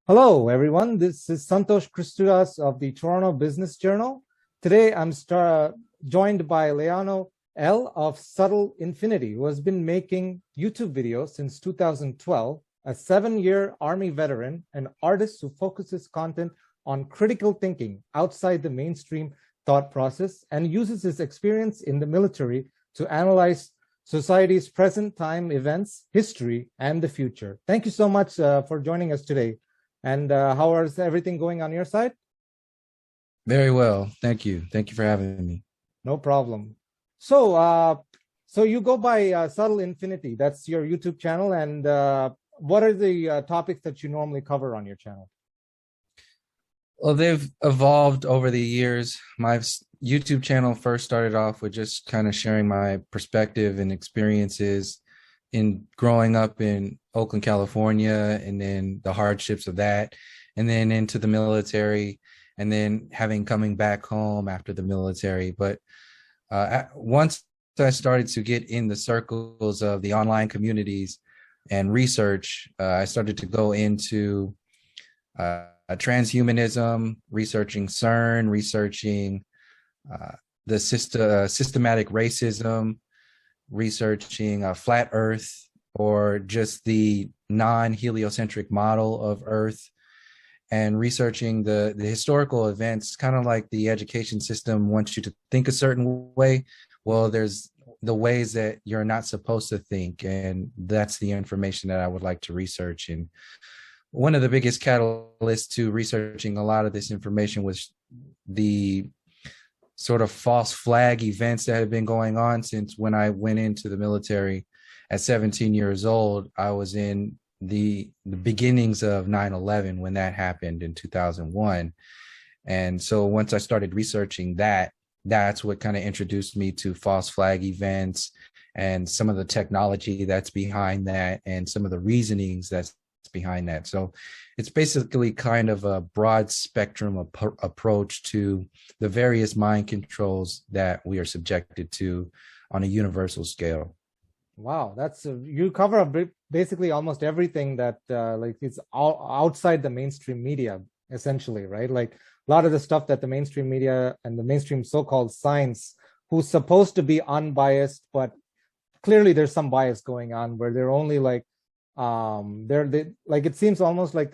Hello, everyone. This is Santosh Christudas of the Toronto Business Journal. Today, I'm joined by Leano L. of Subtle Infinity, who has been making YouTube videos since 2012, a 7-year Army veteran, an artist who focuses content on critical thinking outside the mainstream thought process, and uses his experience in the military to analyze society's present time events, history, and the future. Thank you so much for joining us today. And how is everything going on your side? Very well. Thank you. Thank you for having me. No problem. So you go by Subtle Infinity. That's your YouTube channel. And what are the topics that you normally cover on your channel? Well, they've evolved over the years. My YouTube channel first started off with just kind of sharing my perspective and experiences in growing up in Oakland, California, and then the hardships of that, and then into the military, and then coming back home after the military. But once I started to get in the circles of the online communities and research, I started to go into transhumanism, researching CERN, researching the systematic racism, researching flat Earth, or just the non-heliocentric model of Earth, and researching the historical events, kind of like the education system wants you to think a certain way. Well, there's the ways that you're not supposed to think, and that's the information that I would like to research. And one of the biggest catalysts to researching a lot of this information was the sort of false flag events that had been going on since when I went into the military at 17 years old. I was in the beginnings of 9/11 when that happened in 2001. And so once I started researching that's what kind of introduced me to false flag events and some of the technology that's behind that and some of the reasonings that's behind that. So it's basically kind of a broad spectrum approach to the various mind controls that we are subjected to on a universal scale. Wow, that's you cover basically almost everything that like it's outside the mainstream media, essentially, right? Like a lot of the stuff that the mainstream media and the mainstream so-called science, who's supposed to be unbiased, but clearly there's some bias going on where they're only like like it seems almost like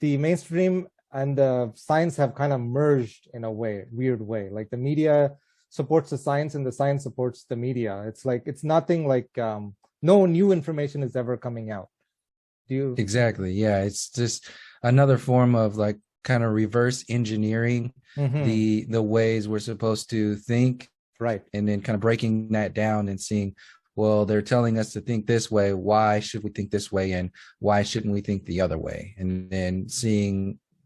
the mainstream and the science have kind of merged in a weird way. Like the media supports the science and the science supports the media. It's like it's nothing like no new information is ever coming out. Do you? Exactly. Yeah, it's just another form of like kind of reverse engineering the ways we're supposed to think, right? And then kind of breaking that down and seeing, well, they're telling us to think this way. Why should we think this way? And why shouldn't we think the other way? And then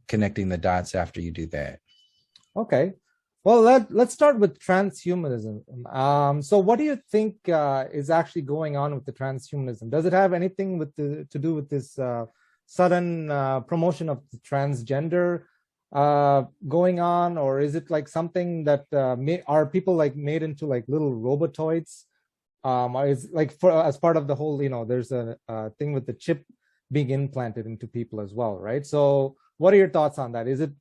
connecting the dots after you do that. Okay. Well, let's start with transhumanism. So what do you think is actually going on with the transhumanism? Does it have anything to do with this sudden promotion of the transgender going on? Or is it like something that are people like made into like little robotoids? Is like as part of the whole, there's a thing with the chip being implanted into people as well, right? So what are your thoughts on that? Is it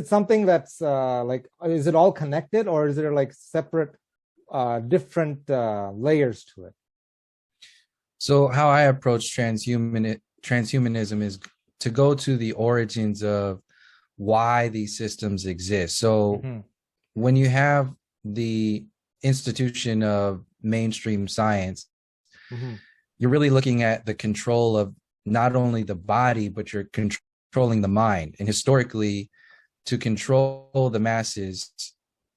something that's is it all connected, or is there like separate different layers to it? So how I approach transhumanism is to go to the origins of why these systems exist. So when you have the institution of mainstream science, you're really looking at the control of not only the body, but you're controlling the mind. And historically, to control the masses,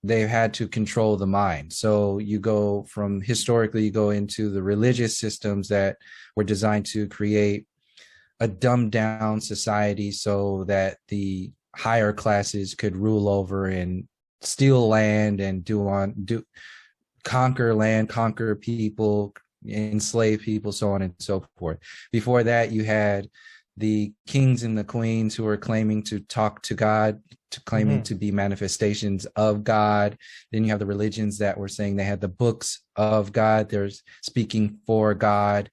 they've had to control the mind. So you go into the religious systems that were designed to create a dumbed down society so that the higher classes could rule over and steal land and conquer land, conquer people, enslave people, so on and so forth. Before that, you had the kings and the queens who are claiming to talk to God, to claiming Hmm. to be manifestations of God. Then you have the religions that were saying they had the books of God, they're speaking for God.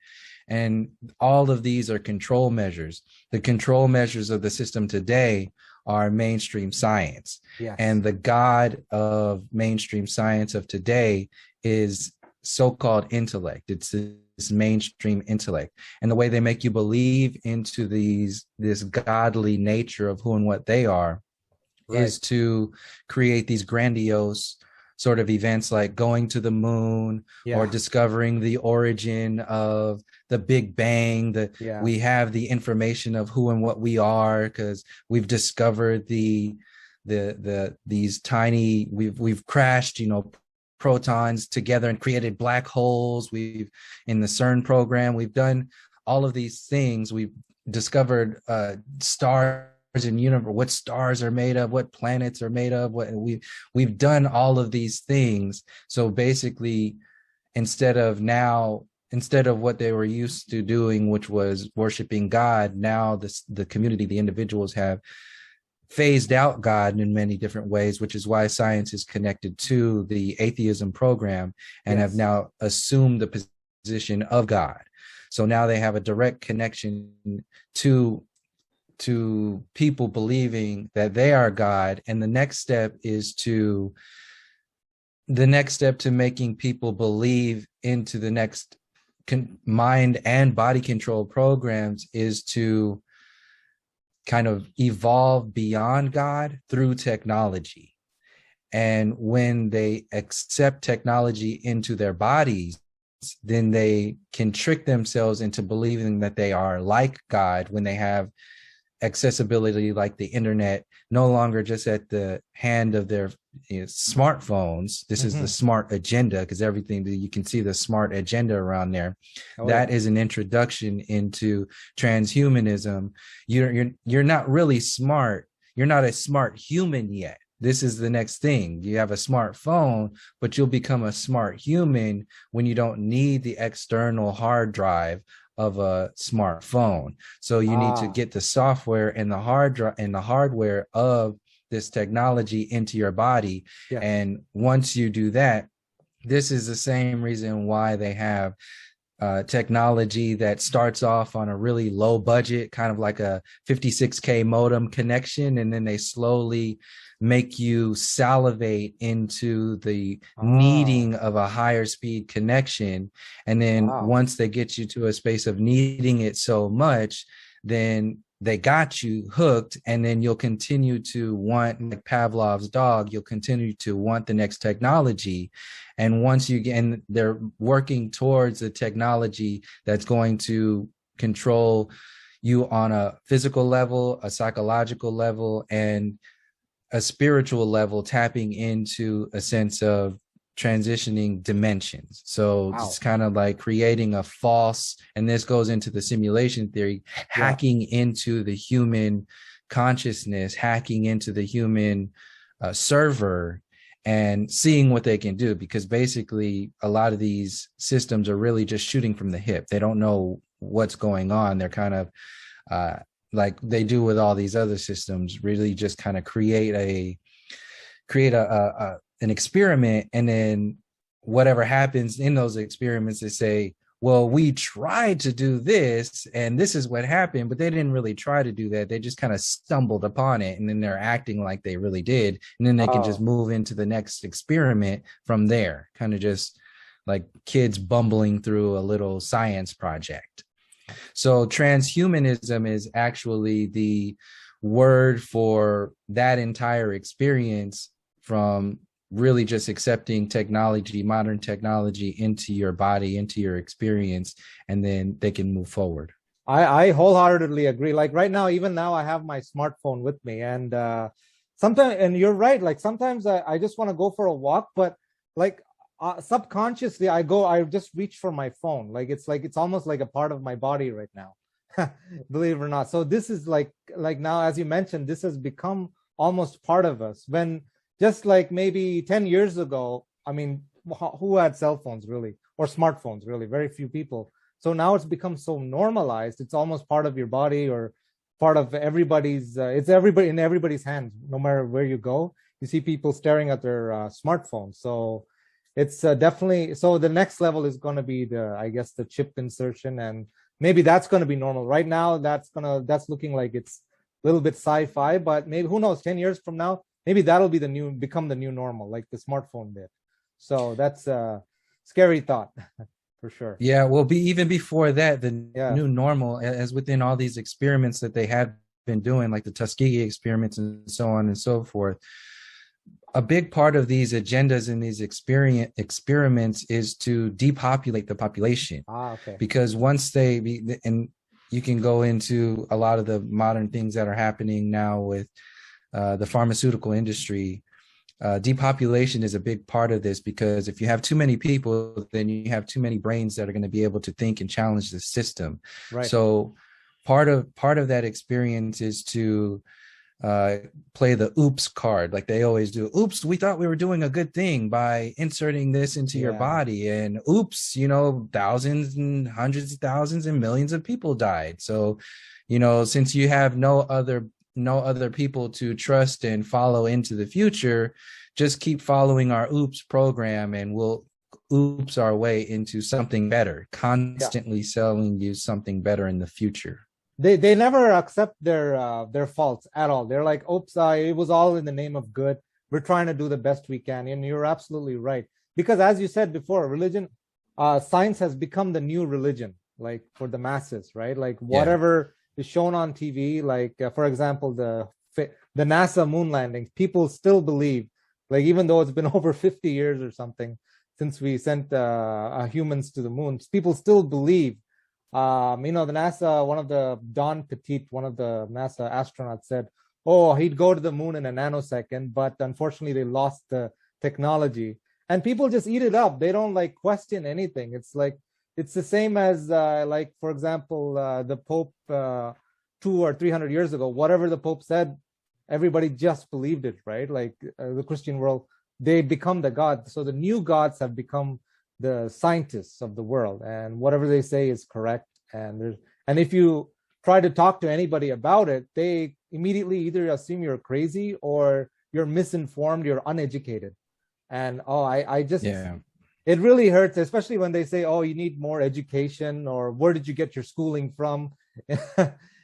And all of these are control measures. The control measures of the system today are mainstream science. Yes. And the God of mainstream science of today is so-called intellect. It's this mainstream intellect. And the way they make you believe into this godly nature of who and what they are Right. is to create these grandiose sort of events like going to the moon or Yeah. discovering the origin of the Big Bang, that Yeah. we have the information of who and what we are because we've discovered these tiny, we've crashed, protons together and created black holes. We've, in the CERN program, we've done all of these things. We've discovered stars in universe, what stars are made of, what planets are made of, what we've done all of these things. So basically, instead of what they were used to doing, which was worshiping God, now the community, the individuals have phased out God in many different ways, which is why science is connected to the atheism program and have Yes. now assumed the position of God. So now they have a direct connection to people believing that they are God. And the next step to making people believe into the next mind and body control programs is to kind of evolve beyond God through technology. And when they accept technology into their bodies, then they can trick themselves into believing that they are like God when they have accessibility like the internet, no longer just at the hand of their smartphones. This is the Hmm. smart agenda, because everything that you can see the smart agenda around there. Oh That yeah. is an introduction into transhumanism. You're not really smart. You're not a smart human yet. This is the next thing. You have a smartphone, but you'll become a smart human when you don't need the external hard drive of a smartphone. So you need to Ah. get the software and the hard drive and the hardware of this technology into your body. Yes. And once you do that, this is the same reason why they have technology that starts off on a really low budget, kind of like a 56K modem connection, and then they slowly make you salivate into the Ah. needing of a higher speed connection. And then Wow. once they get you to a space of needing it so much, then they got you hooked, and then you'll continue to want, like Pavlov's dog, you'll continue to want the next technology. And once you get, and they're working towards a technology that's going to control you on a physical level, a psychological level, and a spiritual level, tapping into a sense of transitioning dimensions. So it's Wow. kind of like creating a false, and this goes into the simulation theory, Yeah. hacking into the human consciousness, hacking into the human server, and seeing what they can do. Because basically, a lot of these systems are really just shooting from the hip. They don't know what's going on. They're kind of uh, like they do with all these other systems, really just kind of create an experiment, and then whatever happens in those experiments, they say, well, we tried to do this and this is what happened, but they didn't really try to do that. They just kind of stumbled upon it, and then they're acting like they really did, and then they can just Oh. move into the next experiment from there, kind of just like kids bumbling through a little science project. So transhumanism is actually the word for that entire experience, from really just accepting technology, modern technology, into your body, into your experience, and then they can move forward. I wholeheartedly agree. Like right now, even now, I have my smartphone with me, and sometimes, and you're right. Like sometimes I just want to go for a walk, but like subconsciously, I just reach for my phone. Like it's almost like a part of my body right now, believe it or not. So this is like now, as you mentioned, this has become almost part of us. When just like maybe 10 years ago, I mean, who had cell phones really, or smartphones really? Very few people. So now it's become so normalized. It's almost part of your body, or part of everybody's. It's everybody in everybody's hands, no matter where you go. You see people staring at their smartphones. So it's definitely, so the next level is going to be the, I guess, the chip insertion, and maybe that's going to be normal. Right now, that's looking like it's a little bit sci-fi, but maybe, who knows, 10 years from now, maybe that'll be become the new normal, like the smartphone did. So that's a scary thought. For sure. Yeah, well, even before that, the Yeah. new normal, as within all these experiments that they have been doing, like the Tuskegee experiments and so on and so forth, a big part of these agendas and these experiments is to depopulate the population. Okay. Because once and you can go into a lot of the modern things that are happening now with the pharmaceutical industry. Depopulation is a big part of this, because if you have too many people, then you have too many brains that are going to be able to think and challenge the system. Right. So part of that experience is to play the oops card, like they always do. Oops, we thought we were doing a good thing by inserting this into your body, and oops, thousands and hundreds of thousands and millions of people died. So, since you have no other people to trust and follow into the future, just keep following our oops program, and we'll oops our way into something better, constantly selling you something better in the future. They never accept their faults at all. They're like, oops, it was all in the name of good. We're trying to do the best we can. And you're absolutely right. Because as you said before, religion, science has become the new religion, like for the masses, right? Like whatever is shown on TV, like for example, the NASA moon landings, people still believe, like even though it's been over 50 years or something since we sent humans to the moon, people still believe. The NASA, one of the Don Petit, one of the NASA astronauts said, oh, he'd go to the moon in a nanosecond, but unfortunately they lost the technology, and people just eat it up. They don't like question anything. It's like, it's the same as like, for example, the Pope 200 or 300 years ago, whatever the Pope said, everybody just believed it, right? Like the Christian world, they become the God. So the new gods have become the scientists of the world, and whatever they say is correct. And if you try to talk to anybody about it, they immediately either assume you're crazy or you're misinformed, you're uneducated. And it really hurts, especially when they say, oh, you need more education, or where did you get your schooling from?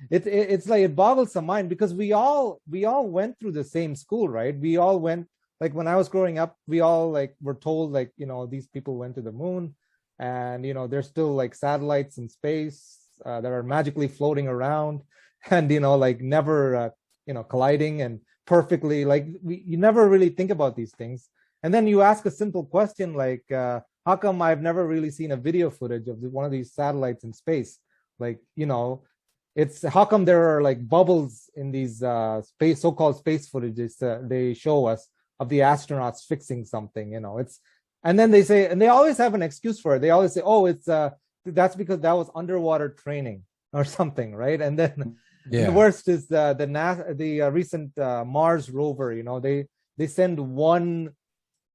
It's like, it boggles the mind, because we all went through the same school, right? We all went, like when I was growing up, we all like were told, like, these people went to the moon, and there's still like satellites in space that are magically floating around, and like never colliding, and perfectly, like you never really think about these things. And then you ask a simple question like, how come I've never really seen a video footage of one of these satellites in space? Like, it's how come there are like bubbles in these so-called space footages they show us of the astronauts fixing something, and then they say, and they always have an excuse for it. They always say, oh, it's that's because that was underwater training or something, right? And then the worst is the recent Mars rover. They send one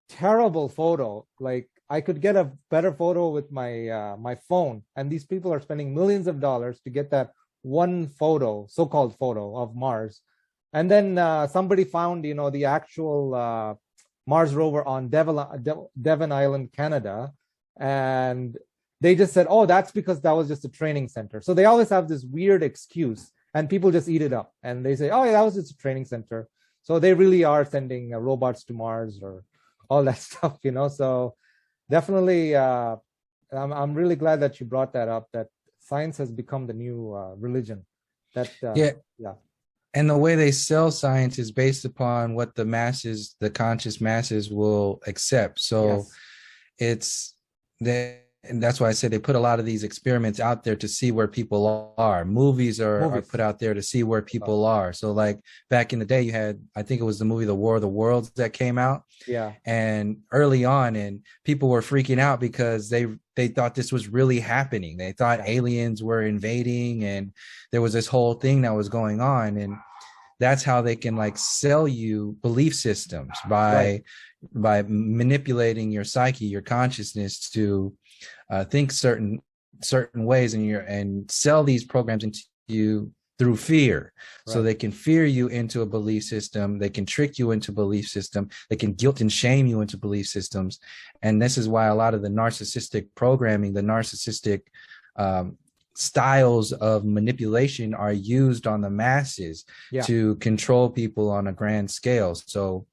terrible photo. Like, I could get a better photo with my phone, and these people are spending millions of dollars to get that one photo, so-called photo of Mars. And then somebody found, the actual Mars rover on Devon Island, Canada. And they just said, oh, that's because that was just a training center. So they always have this weird excuse, and people just eat it up. And they say, oh, yeah, that was just a training center. So they really are sending robots to Mars or all that stuff, So definitely, I'm really glad that you brought that up, that science has become the new religion. And the way they sell science is based upon what the masses, the conscious masses, will accept. So and that's why I say they put a lot of these experiments out there to see where people are. Movies are put out there to see where people are. So like back in the day, you had, I think it was the movie The War of the Worlds that came out. Yeah. And early on, and people were freaking out because they thought this was really happening. They thought aliens were invading, and there was this whole thing that was going on. And that's how they can like sell you belief systems by manipulating your psyche, your consciousness to think certain certain ways and sell these programs into you through fear. So Right. they can fear you into a belief system, they can trick you into belief system, they can guilt and shame you into belief systems. And this is why a lot of the narcissistic programming, the narcissistic styles of manipulation are used on the masses Yeah. to control people on a grand scale. So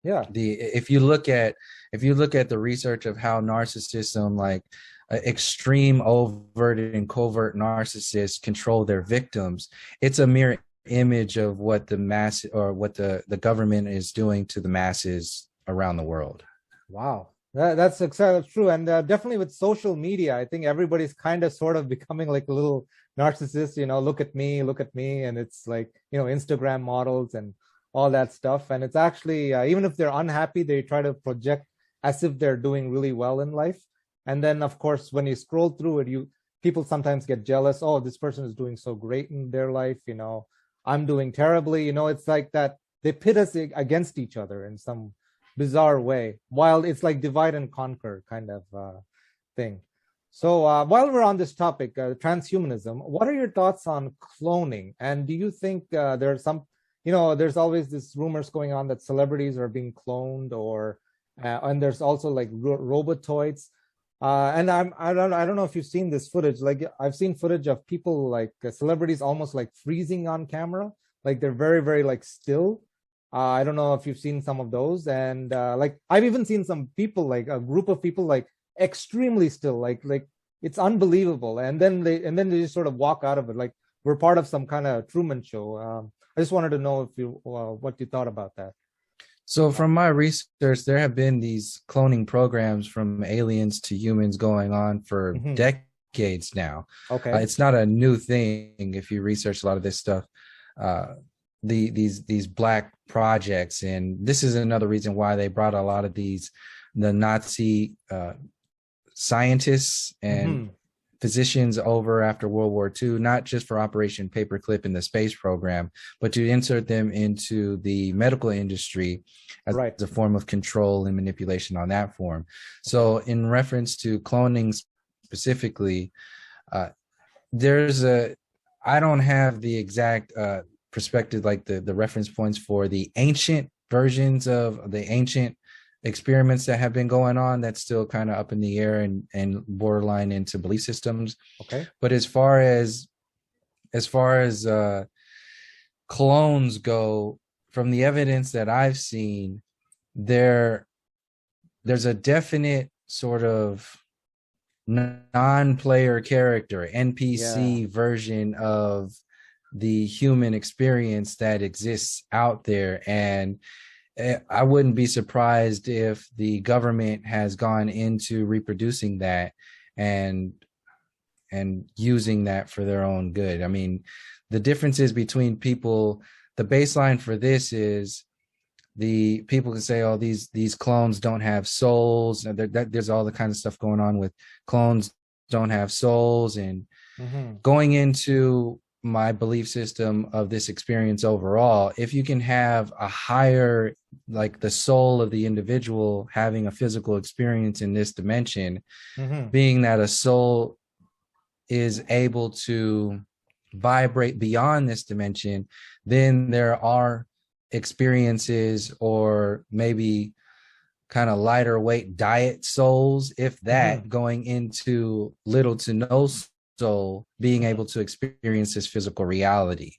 Yeah. if you look at the research of how narcissism, like extreme overt and covert narcissists control their victims, it's a mirror image of what the mass or what the government is doing to the masses around the world. Wow. That's exactly true. And definitely with social media, I think everybody's kind of sort of becoming like a little narcissist, look at me, look at me. And it's like, Instagram models and all that stuff. And it's actually, even if they're unhappy, they try to project as if they're doing really well in life. And then, of course, when you scroll through it, people sometimes get jealous. Oh, this person is doing so great in their life. I'm doing terribly. It's like that. They pit us against each other in some bizarre way, while it's like divide and conquer kind of thing. So while we're on this topic, transhumanism, what are your thoughts on cloning? And do you think there's there's always this rumors going on that celebrities are being cloned, or and there's also like robotoids. And I don't know if you've seen this footage. Like I've seen footage of people like celebrities almost like freezing on camera, like they're very, very like still. I don't know if you've seen some of those, and like I've even seen some people, like a group of people, like extremely still, like it's unbelievable. And then they just sort of walk out of it, like we're part of some kind of Truman Show. I just wanted to know if you what you thought about that. So from my research, there have been these cloning programs from aliens to humans going on for decades now. Okay. It's not a new thing if you research a lot of this stuff. These black projects, and this is another reason why they brought a lot of the Nazi scientists and physicians over after World War II, not just for Operation Paperclip in the space program, but to insert them into the medical industry as a form of control and manipulation on that form. So in reference to cloning specifically, I don't have the exact perspective, like the reference points for the ancient versions of the ancient experiments that have been going on. That's still kind of up in the air and borderline into belief systems. Okay. But as far as clones go, from the evidence that I've seen, there's a definite sort of non-player character, NPC version of the human experience that exists out there. And I wouldn't be surprised if the government has gone into reproducing that and using that for their own good. I mean, the differences between people, the baseline for this is the people can say, oh, these clones don't have souls. And there's all the kind of stuff going on with clones don't have souls. And going into my belief system of this experience overall, if you can have a higher, like the soul of the individual having a physical experience in this dimension, being that a soul is able to vibrate beyond this dimension, then there are experiences, or maybe kind of lighter weight diet souls, if that, going into little to no soul, being able to experience this physical reality,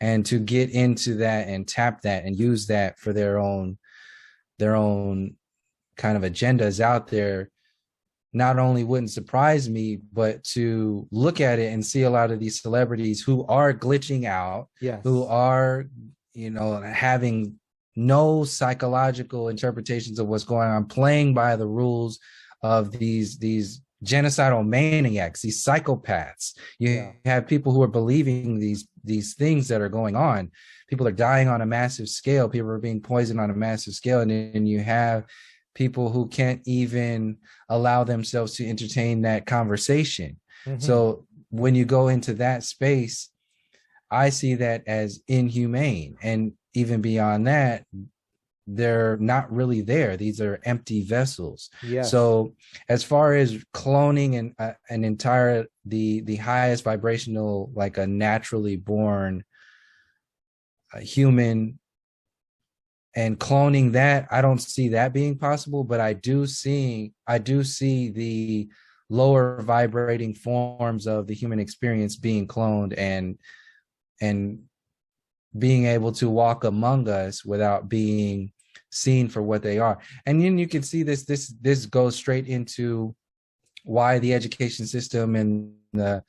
and to get into that and tap that and use that for their own kind of agendas out there, not only wouldn't surprise me, but to look at it and see a lot of these celebrities who are glitching out, who are, having no psychological interpretations of what's going on, playing by the rules of these genocidal maniacs, these psychopaths. You have people who are believing these things that are going on. People are dying on a massive scale. People are being poisoned on a massive scale. And then you have people who can't even allow themselves to entertain that conversation. So when you go into that space, I see that as inhumane. And even beyond that, they're not really there. These are empty vessels. Yes. So as far as cloning an entire the highest vibrational, like a naturally born human, and cloning that, I don't see that being possible, but I do see the lower vibrating forms of the human experience being cloned and being able to walk among us without being seen for what they are. And then you can see this goes straight into why the education system and the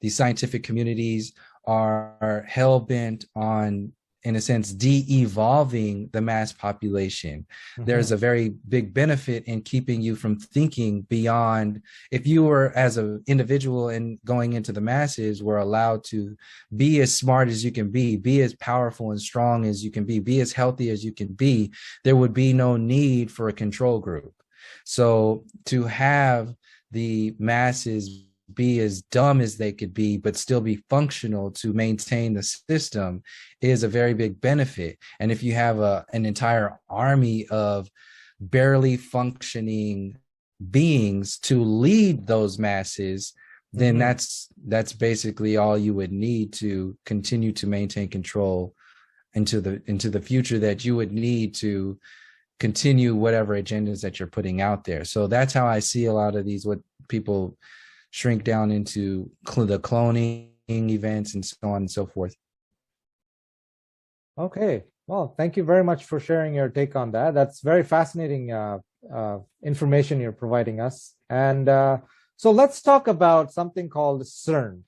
scientific communities are hell bent on, in a sense, de-evolving the mass population. There's a very big benefit in keeping you from thinking beyond. If you were, as an individual and going into the masses, were allowed to be as smart as you can be as powerful and strong as you can be as healthy as you can be, there would be no need for a control group. So to have the masses be as dumb as they could be, but still be functional to maintain the system is a very big benefit. And if you have an entire army of barely functioning beings to lead those masses, then that's basically all you would need to continue to maintain control into the future that you would need to continue whatever agendas that you're putting out there. So that's how I see a lot of these, what people shrink down into the cloning events and so on and so forth. Okay. Well, thank you very much for sharing your take on that. That's very fascinating information you're providing us. And so let's talk about something called CERN.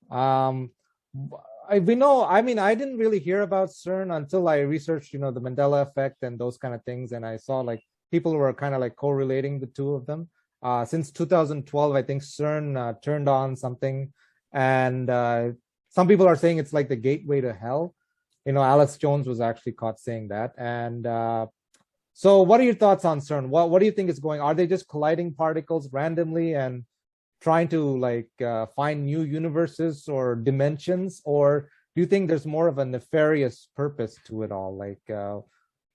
We know, I mean, I didn't really hear about CERN until I researched, the Mandela effect and those kind of things. And I saw like people were kind of like correlating the two of them. Since 2012, I think CERN turned on something, and some people are saying it's like the gateway to hell. Alex Jones was actually caught saying that. And so what are your thoughts on CERN? What do you think is going on? Are they just colliding particles randomly and trying to like find new universes or dimensions? Or do you think there's more of a nefarious purpose to it all? Like,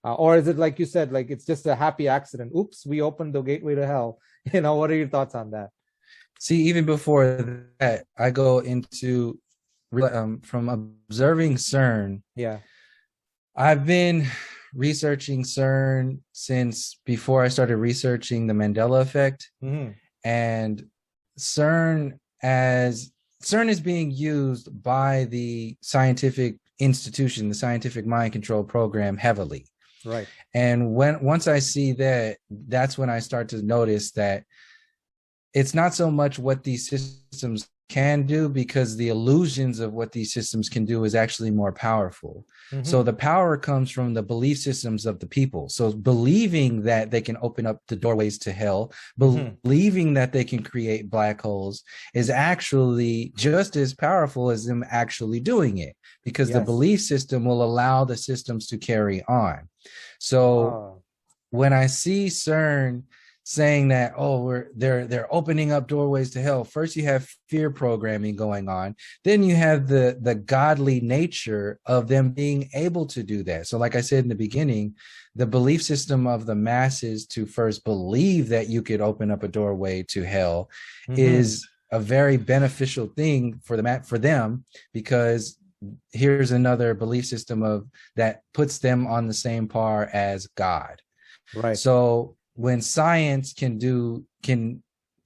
or is it like you said, like it's just a happy accident? Oops, we opened the gateway to hell. What are your thoughts on that? See, even before that, I go into from observing CERN. Yeah. I've been researching CERN since before I started researching the Mandela effect. And CERN is being used by the scientific institution, the Scientific Mind Control Program, heavily. Right. And once I see that, that's when I start to notice that it's not so much what these systems can do, because the illusions of what these systems can do is actually more powerful. So the power comes from the belief systems of the people. So believing that they can open up the doorways to hell, believing that they can create black holes, is actually just as powerful as them actually doing it, because the belief system will allow the systems to carry on. So when I see CERN saying that, they're opening up doorways to hell, first you have fear programming going on, then you have the godly nature of them being able to do that. So like I said in the beginning, the belief system of the masses to first believe that you could open up a doorway to hell is a very beneficial thing for them, because here's another belief system that puts them on the same par as God. Right. So when science can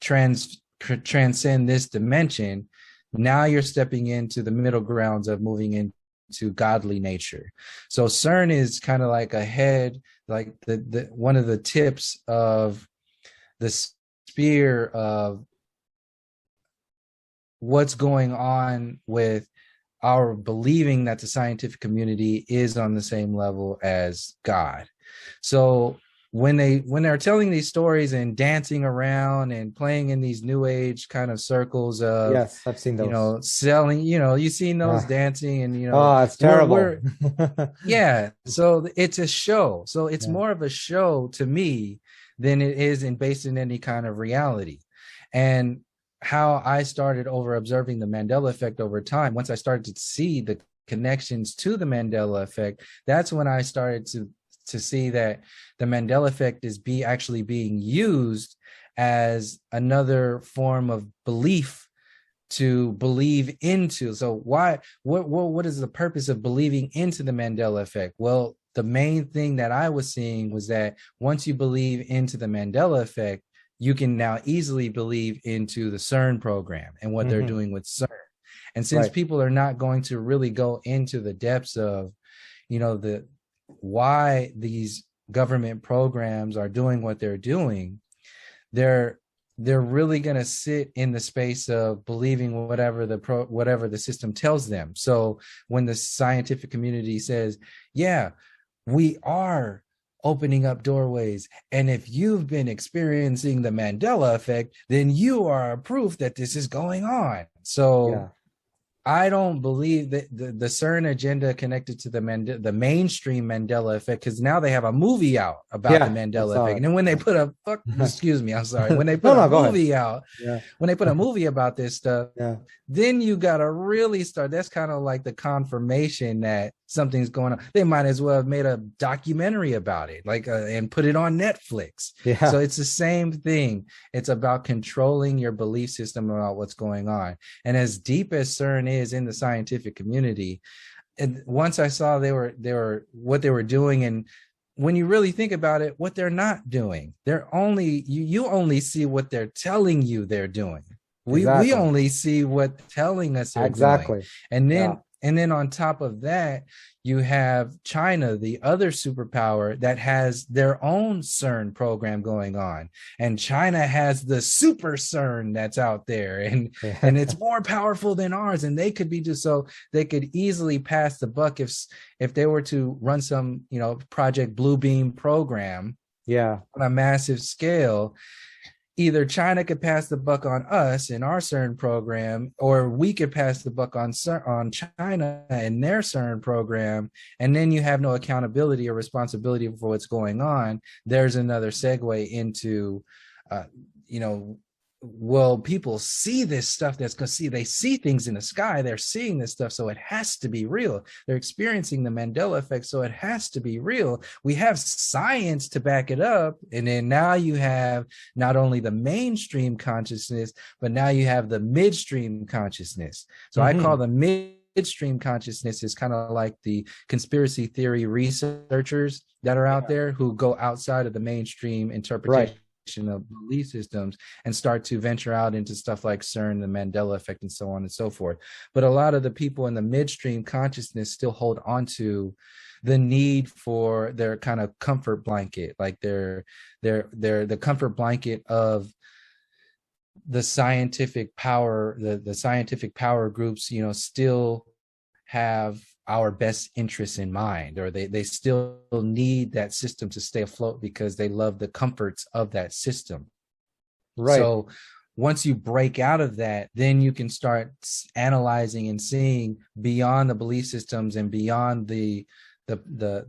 transcend this dimension, now you're stepping into the middle grounds of moving into godly nature. So CERN is kind of like a head, like the one of the tips of the spear of what's going on with our believing that the scientific community is on the same level as God. So when they're telling these stories and dancing around and playing in these new age kind of circles of, yes, I've seen those, selling, you've seen those dancing, and it's terrible. Yeah. So it's a show. So it's more of a show to me than it is based in any kind of reality. And how I started over observing the Mandela effect over time, once I started to see the connections to the Mandela effect, that's when I started to to see that the Mandela effect is actually being used as another form of belief to believe into. So what is the purpose of believing into the Mandela effect? Well, the main thing that I was seeing was that once you believe into the Mandela effect, you can now easily believe into the CERN program and what they're doing with CERN. And since people are not going to really go into the depths of, the why these government programs are doing what they're doing, they're really going to sit in the space of believing whatever the system tells them. So when the scientific community says, yeah, we are opening up doorways, and if you've been experiencing the Mandela effect, then you are proof that this is going on. So I don't believe that the CERN agenda connected to the mainstream Mandela effect, because now they have a movie out about the Mandela effect. And then when they put excuse me, I'm sorry, when they put a movie out, when they put a movie about this stuff, then you gotta really start. That's kind of like the confirmation that something's going on. They might as well have made a documentary about it, and put it on Netflix. So it's the same thing. It's about controlling your belief system about what's going on. And as deep as CERN is in the scientific community, and once I saw they were what they were doing, and when you really think about it, what they're not doing, they're only you only see what they're telling you they're doing. We only see what telling us they're doing. And then on top of that, you have China, the other superpower that has their own CERN program going on. And China has the super CERN that's out there, and it's more powerful than ours. And they could they could easily pass the buck if they were to run some, Project Bluebeam program on a massive scale. Either China could pass the buck on us in our CERN program, or we could pass the buck on China and their CERN program, and then you have no accountability or responsibility for what's going on. There's another segue into, well, people see this stuff they see things in the sky. They're seeing this stuff, so it has to be real. They're experiencing the Mandela effect, so it has to be real. We have science to back it up. And then now you have not only the mainstream consciousness, but now you have the midstream consciousness. So I call the midstream consciousness is kind of like the conspiracy theory researchers that are out there who go outside of the mainstream interpretation of belief systems and start to venture out into stuff like CERN, the Mandela effect, and so on and so forth. But a lot of the people in the midstream consciousness still hold on to the need for their kind of comfort blanket, like they're the comfort blanket of the scientific power, the scientific power groups, still have our best interests in mind, or they still need that system to stay afloat because they love the comforts of that system. So once you break out of that, then you can start analyzing and seeing beyond the belief systems and beyond the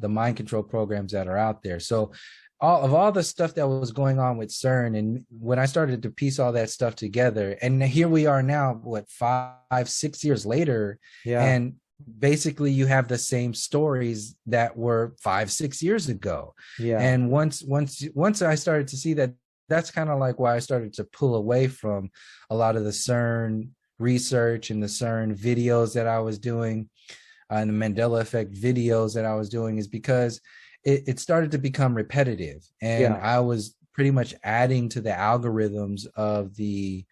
mind control programs that are out there. So all the stuff that was going on with CERN, and when I started to piece all that stuff together, and here we are now, 5-6 years later, and basically you have the same stories that were 5-6 years ago. And once I started to see that, that's kind of like why I started to pull away from a lot of the CERN research and the CERN videos that I was doing, and the Mandela effect videos that I was doing, is because it started to become repetitive, and I was pretty much adding to the algorithms of the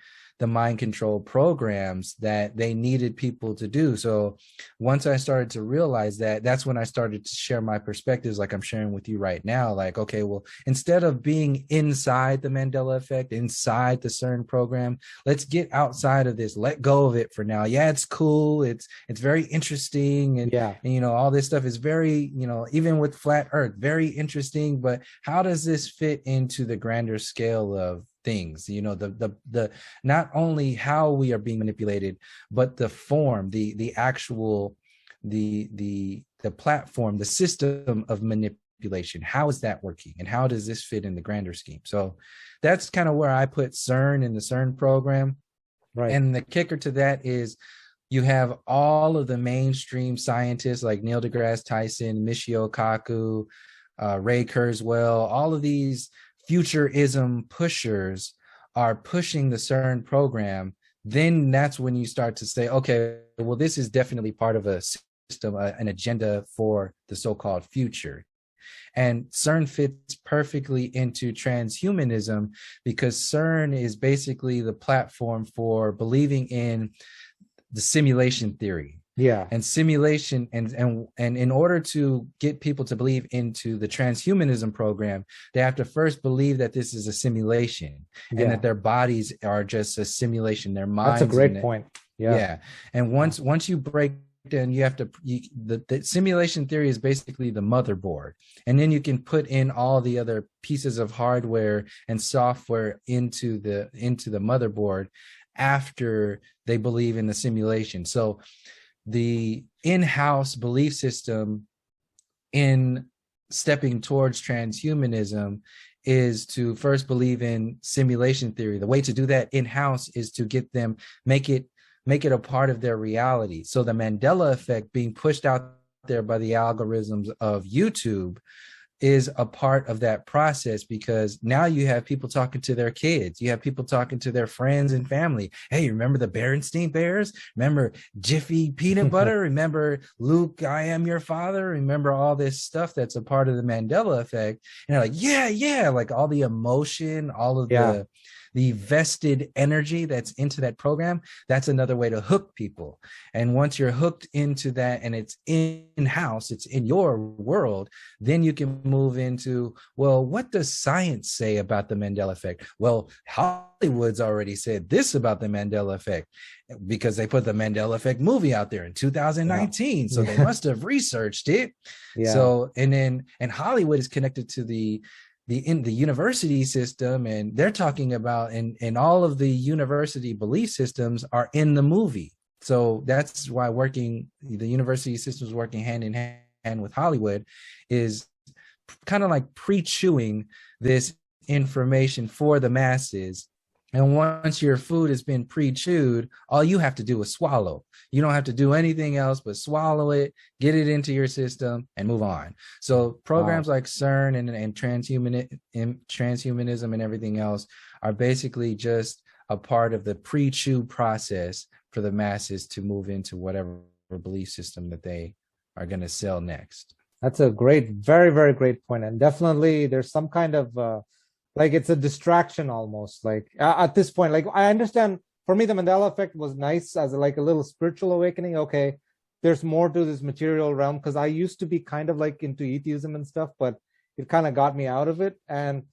mind control programs that they needed people to do. So once I started to realize that, that's when I started to share my perspectives like I'm sharing with you right now. Like, okay, well, instead of being inside the Mandela effect, inside the CERN program, let's get outside of this, let go of it for now. Yeah, it's cool. It's very interesting. And all this stuff is very, even with flat earth, very interesting, but how does this fit into the grander scale of things? The not only how we are being manipulated, but the form, the actual the platform, the system of manipulation. How is that working, and how does this fit in the grander scheme? So that's kind of where I put CERN in the CERN program. And the kicker to that is you have all of the mainstream scientists like Neil deGrasse Tyson, Michio Kaku, Ray Kurzweil, all of these futurism pushers are pushing the CERN program, then that's when you start to say, okay, well, this is definitely part of a system, an agenda for the so-called future. And CERN fits perfectly into transhumanism because CERN is basically the platform for believing in the simulation theory. Yeah. And simulation, and in order to get people to believe into the transhumanism program, they have to first believe that this is a simulation, and that their bodies are just a simulation, their minds. That's a great point. Yeah. And once you break down, you have to the simulation theory is basically the motherboard, and then you can put in all the other pieces of hardware and software into the motherboard after they believe in the simulation. So the in-house belief system in stepping towards transhumanism is to first believe in simulation theory. The way to do that in-house is to get them, make it a part of their reality. So the Mandela effect being pushed out there by the algorithms of YouTube is a part of that process, because now you have people talking to their kids, you have people talking to their friends and family. Hey, remember the Berenstein Bears? Remember Jiffy peanut butter? Remember Luke, I am your father? Remember all this stuff that's a part of the Mandela effect? And they're like, yeah, like all the emotion, all of the vested energy that's into that program. That's another way to hook people. And once you're hooked into that and it's in-house, it's in your world, then you can move into, well, what does science say about the Mandela effect? Well, Hollywood's already said this about the Mandela effect, because they put the Mandela effect movie out there in 2019. So they must have researched it. So, and Hollywood is connected to the university system, and they're talking about, and all of the university belief systems are in the movie. So that's why the university systems working hand in hand with Hollywood is kind of like pre-chewing this information for the masses. And once your food has been pre-chewed, all you have to do is swallow. You don't have to do anything else but swallow it, get it into your system, and move on. So programs like CERN and transhumanism and everything else are basically just a part of the pre-chew process for the masses to move into whatever belief system that they are going to sell next. That's a very, very great point. And definitely there's some kind of like it's a distraction almost, like at this point. Like I understand, for me the Mandela effect was nice as like a little spiritual awakening. Okay, there's more to this material realm, because I used to be kind of like into atheism and stuff, but it kind of got me out of it. And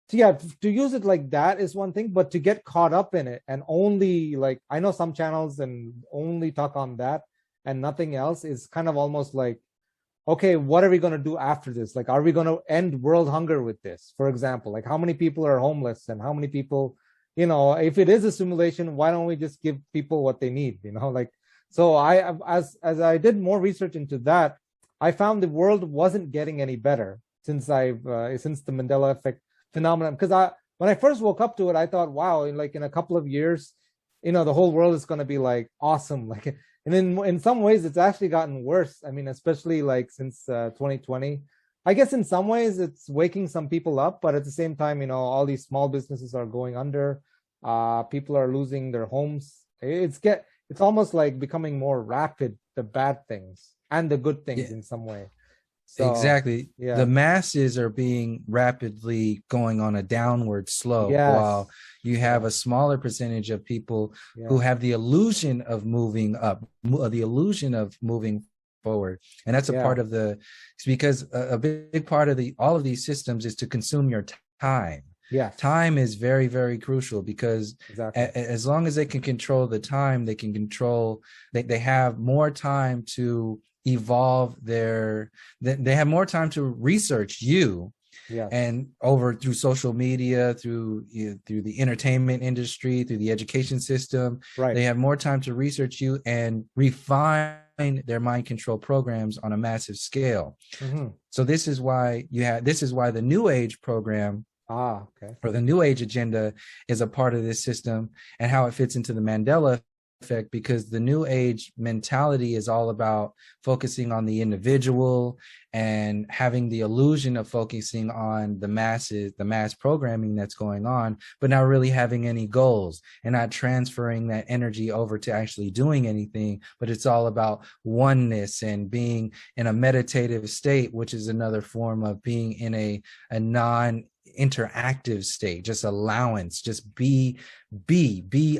so to use it like that is one thing, but to get caught up in it and only, like, I know some channels and only talk on that and nothing else is kind of almost like, okay, what are we going to do after this? Like, are we going to end world hunger with this? For example, like how many people are homeless and how many people, if it is a simulation, why don't we just give people what they need? Like, so as I did more research into that, I found the world wasn't getting any better since the Mandela effect phenomenon. Because when I first woke up to it, I thought, wow, like in a couple of years, the whole world is going to be like awesome. Like, and in some ways, it's actually gotten worse. I mean, especially like since 2020. I guess in some ways it's waking some people up, but at the same time, all these small businesses are going under. People are losing their homes. It's almost like becoming more rapid, the bad things and the good things in some way. So, exactly. Yeah. The masses are being rapidly going on a downward slope, while you have a smaller percentage of people who have the illusion of moving up, the illusion of moving forward. And that's a part of it's because a big part of all of these systems is to consume your time. Yeah. Time is very, very crucial, because as long as they can control the time, they can control, they have more time to evolve they have more time to research you. And through social media, through the entertainment industry, through the education system, they have more time to research you and refine their mind control programs on a massive scale. So this is why the New Age program or the New Age agenda is a part of this system, and how it fits into the Mandela effect, because the new age mentality is all about focusing on the individual and having the illusion of focusing on the masses, the mass programming that's going on, but not really having any goals and not transferring that energy over to actually doing anything. But it's all about oneness and being in a meditative state, which is another form of being in a non interactive state, just allowance, just be,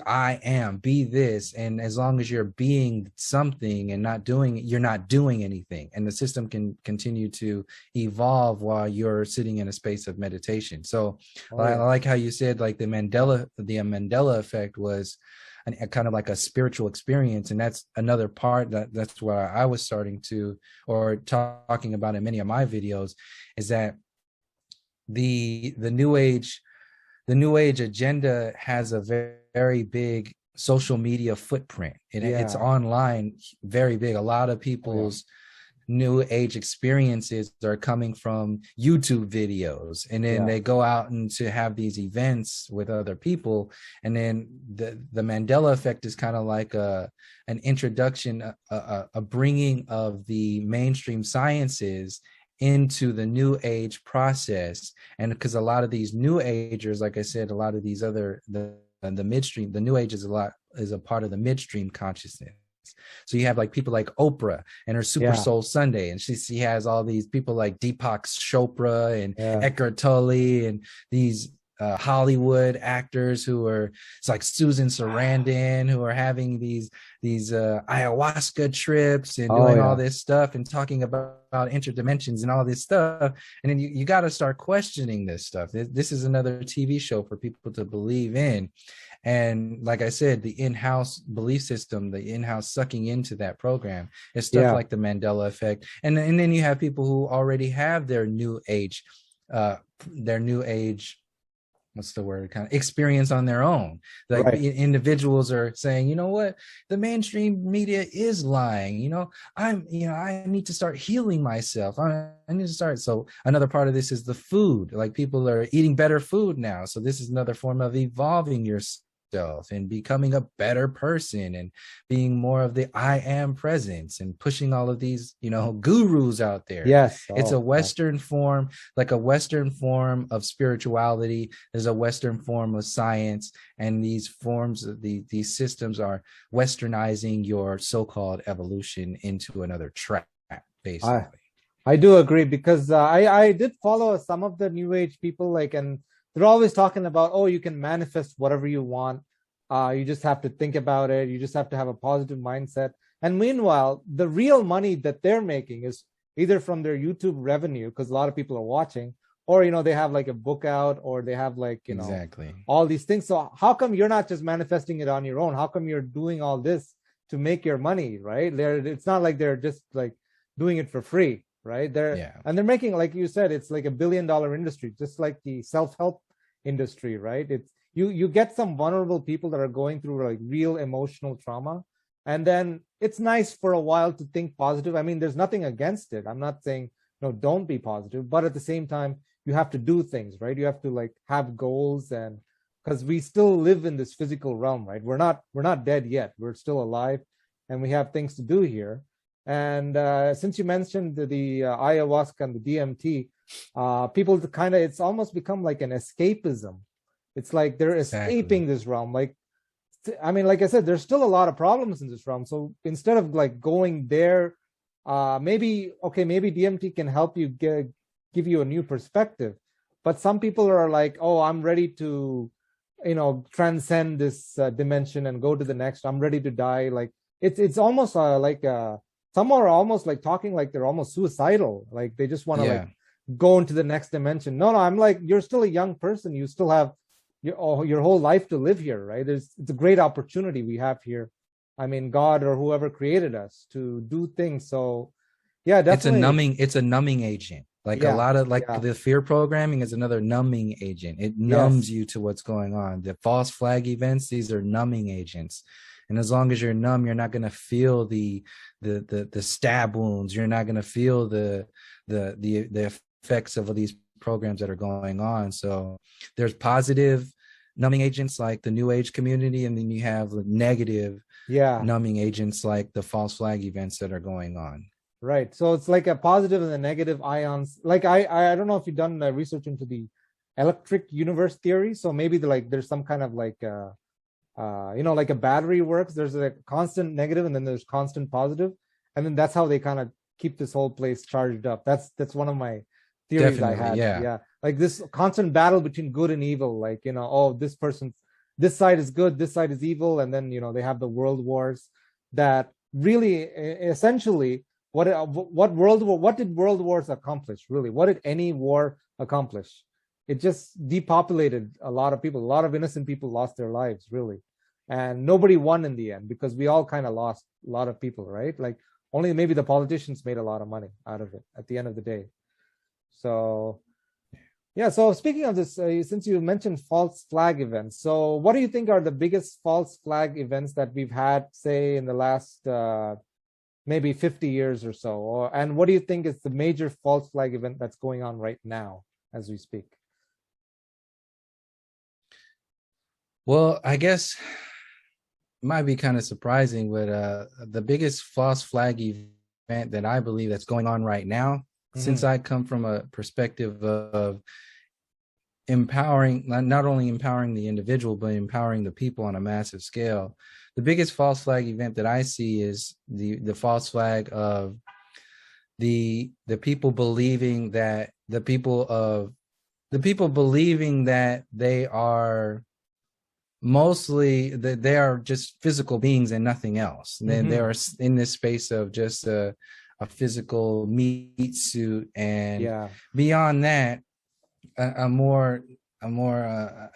I am, be this. And as long as you're being something and not doing, you're not doing anything. And the system can continue to evolve while you're sitting in a space of meditation. So I like how you said, like the Mandela effect was a kind of like a spiritual experience. And that's another part that's what I was starting to, or talking about in many of my videos, is that the new age agenda has a very, very big social media footprint. It's online, very big. A lot of people's new age experiences are coming from YouTube videos, and then they go out and to have these events with other people. And then the Mandela effect is kind of like an introduction, a bringing of the mainstream sciences into the new age process. And because a lot of these new agers, like I said, a lot of these other, the midstream, the new age is a part of the midstream consciousness. So you have like people like Oprah and her Super Soul Sunday, and she has all these people like Deepak Chopra and Eckhart Tolle and these Hollywood actors who are, it's like Susan Sarandon, who are having these ayahuasca trips and doing all this stuff and talking about interdimensions and all this stuff. And then you got to start questioning this stuff. This is another TV show for people to believe in. And like I said, the in-house belief system, the in-house sucking into that program is stuff like the Mandela effect. And then you have people who already have their new age, what's the word, kind of experience on their own. Like individuals are saying, you know what, the mainstream media is lying. I need to start healing myself. I need to start. So another part of this is the food. Like people are eating better food now. So this is another form of evolving yourself and becoming a better person and being more of the I am presence and pushing all of these, gurus out there. Yes. It's a Western form, like a Western form of spirituality. There's a Western form of science, and these forms of these systems are Westernizing your so-called evolution into another trap, basically. I do agree, because I did follow some of the new age people, and they're always talking about, you can manifest whatever you want. You just have to think about it. You just have to have a positive mindset. And meanwhile, the real money that they're making is either from their YouTube revenue, because a lot of people are watching, or, they have like a book out, or they have exactly all these things. So how come you're not just manifesting it on your own? How come you're doing all this to make your money, right? It's not like they're just like doing it for free. Right. And they're making, like you said, it's like $1 billion industry, just like the self-help industry. Right. It's you get some vulnerable people that are going through like real emotional trauma. And then it's nice for a while to think positive. I mean, there's nothing against it. I'm not saying, no, don't be positive. But at the same time, you have to do things, right? You have to like have goals, and because we still live in this physical realm, right? We're not dead yet. We're still alive, and we have things to do here. And since you mentioned the ayahuasca and the DMT, people it's almost become like an escapism. It's like they're escaping this realm. Like I said, there's still a lot of problems in this realm. So instead of like going there, maybe DMT can help you give you a new perspective. But some people are like, I'm ready to, transcend this dimension and go to the next. I'm ready to die. Like it's almost some are almost like talking like they're almost suicidal. Like they just want to like go into the next dimension. No, I'm like, you're still a young person. You still have your whole life to live here, right? It's a great opportunity we have here. I mean, God or whoever created us to do things. So yeah, definitely. It's a numbing agent. Like a lot of the fear programming is another numbing agent. It numbs you to what's going on. The false flag events, these are numbing agents. And as long as you're numb, you're not going to feel the stab wounds. You're not going to feel the effects of all these programs that are going on. So there's positive numbing agents like the New Age community, and then you have negative Yeah. numbing agents like the false flag events that are going on. Right. So it's like a positive and a negative ions. Like I don't know if you've done research into the electric universe theory. So maybe there's some kind of like like a battery works. There's a constant negative and then there's constant positive, and then that's how they kind of keep this whole place charged up. That's one of my theories I Definitely, had. yeah. Yeah, like this constant battle between good and evil. Like oh, this side is good, this side is evil, and then they have the world wars that really essentially what did world wars accomplish really? What did any war accomplish? It just depopulated a lot of people. A lot of innocent people lost their lives, really. And nobody won in the end because we all kind of lost a lot of people, right? Like only maybe the politicians made a lot of money out of it at the end of the day. So, yeah. So speaking of this, since you mentioned false flag events, so what do you think are the biggest false flag events that we've had, say, in the last maybe 50 years or so? And what do you think is the major false flag event that's going on right now as we speak? Well, I guess it might be kind of surprising, but the biggest false flag event that I believe that's going on right now, since I come from a perspective of empowering, not only empowering the individual, but empowering the people on a massive scale, the biggest false flag event that I see is the false flag of the people believing that the people believing that they are mostly that they are just physical beings and nothing else. Then they are in this space of just a physical meat suit, and beyond that, a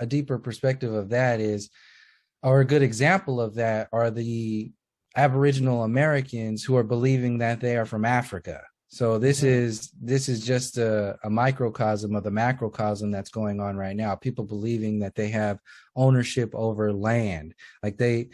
deeper perspective of that is, or a good example of that are the Aboriginal Americans who are believing that they are from Africa. So this is just a microcosm of the macrocosm that's going on right now. People believing that they have ownership over land, like the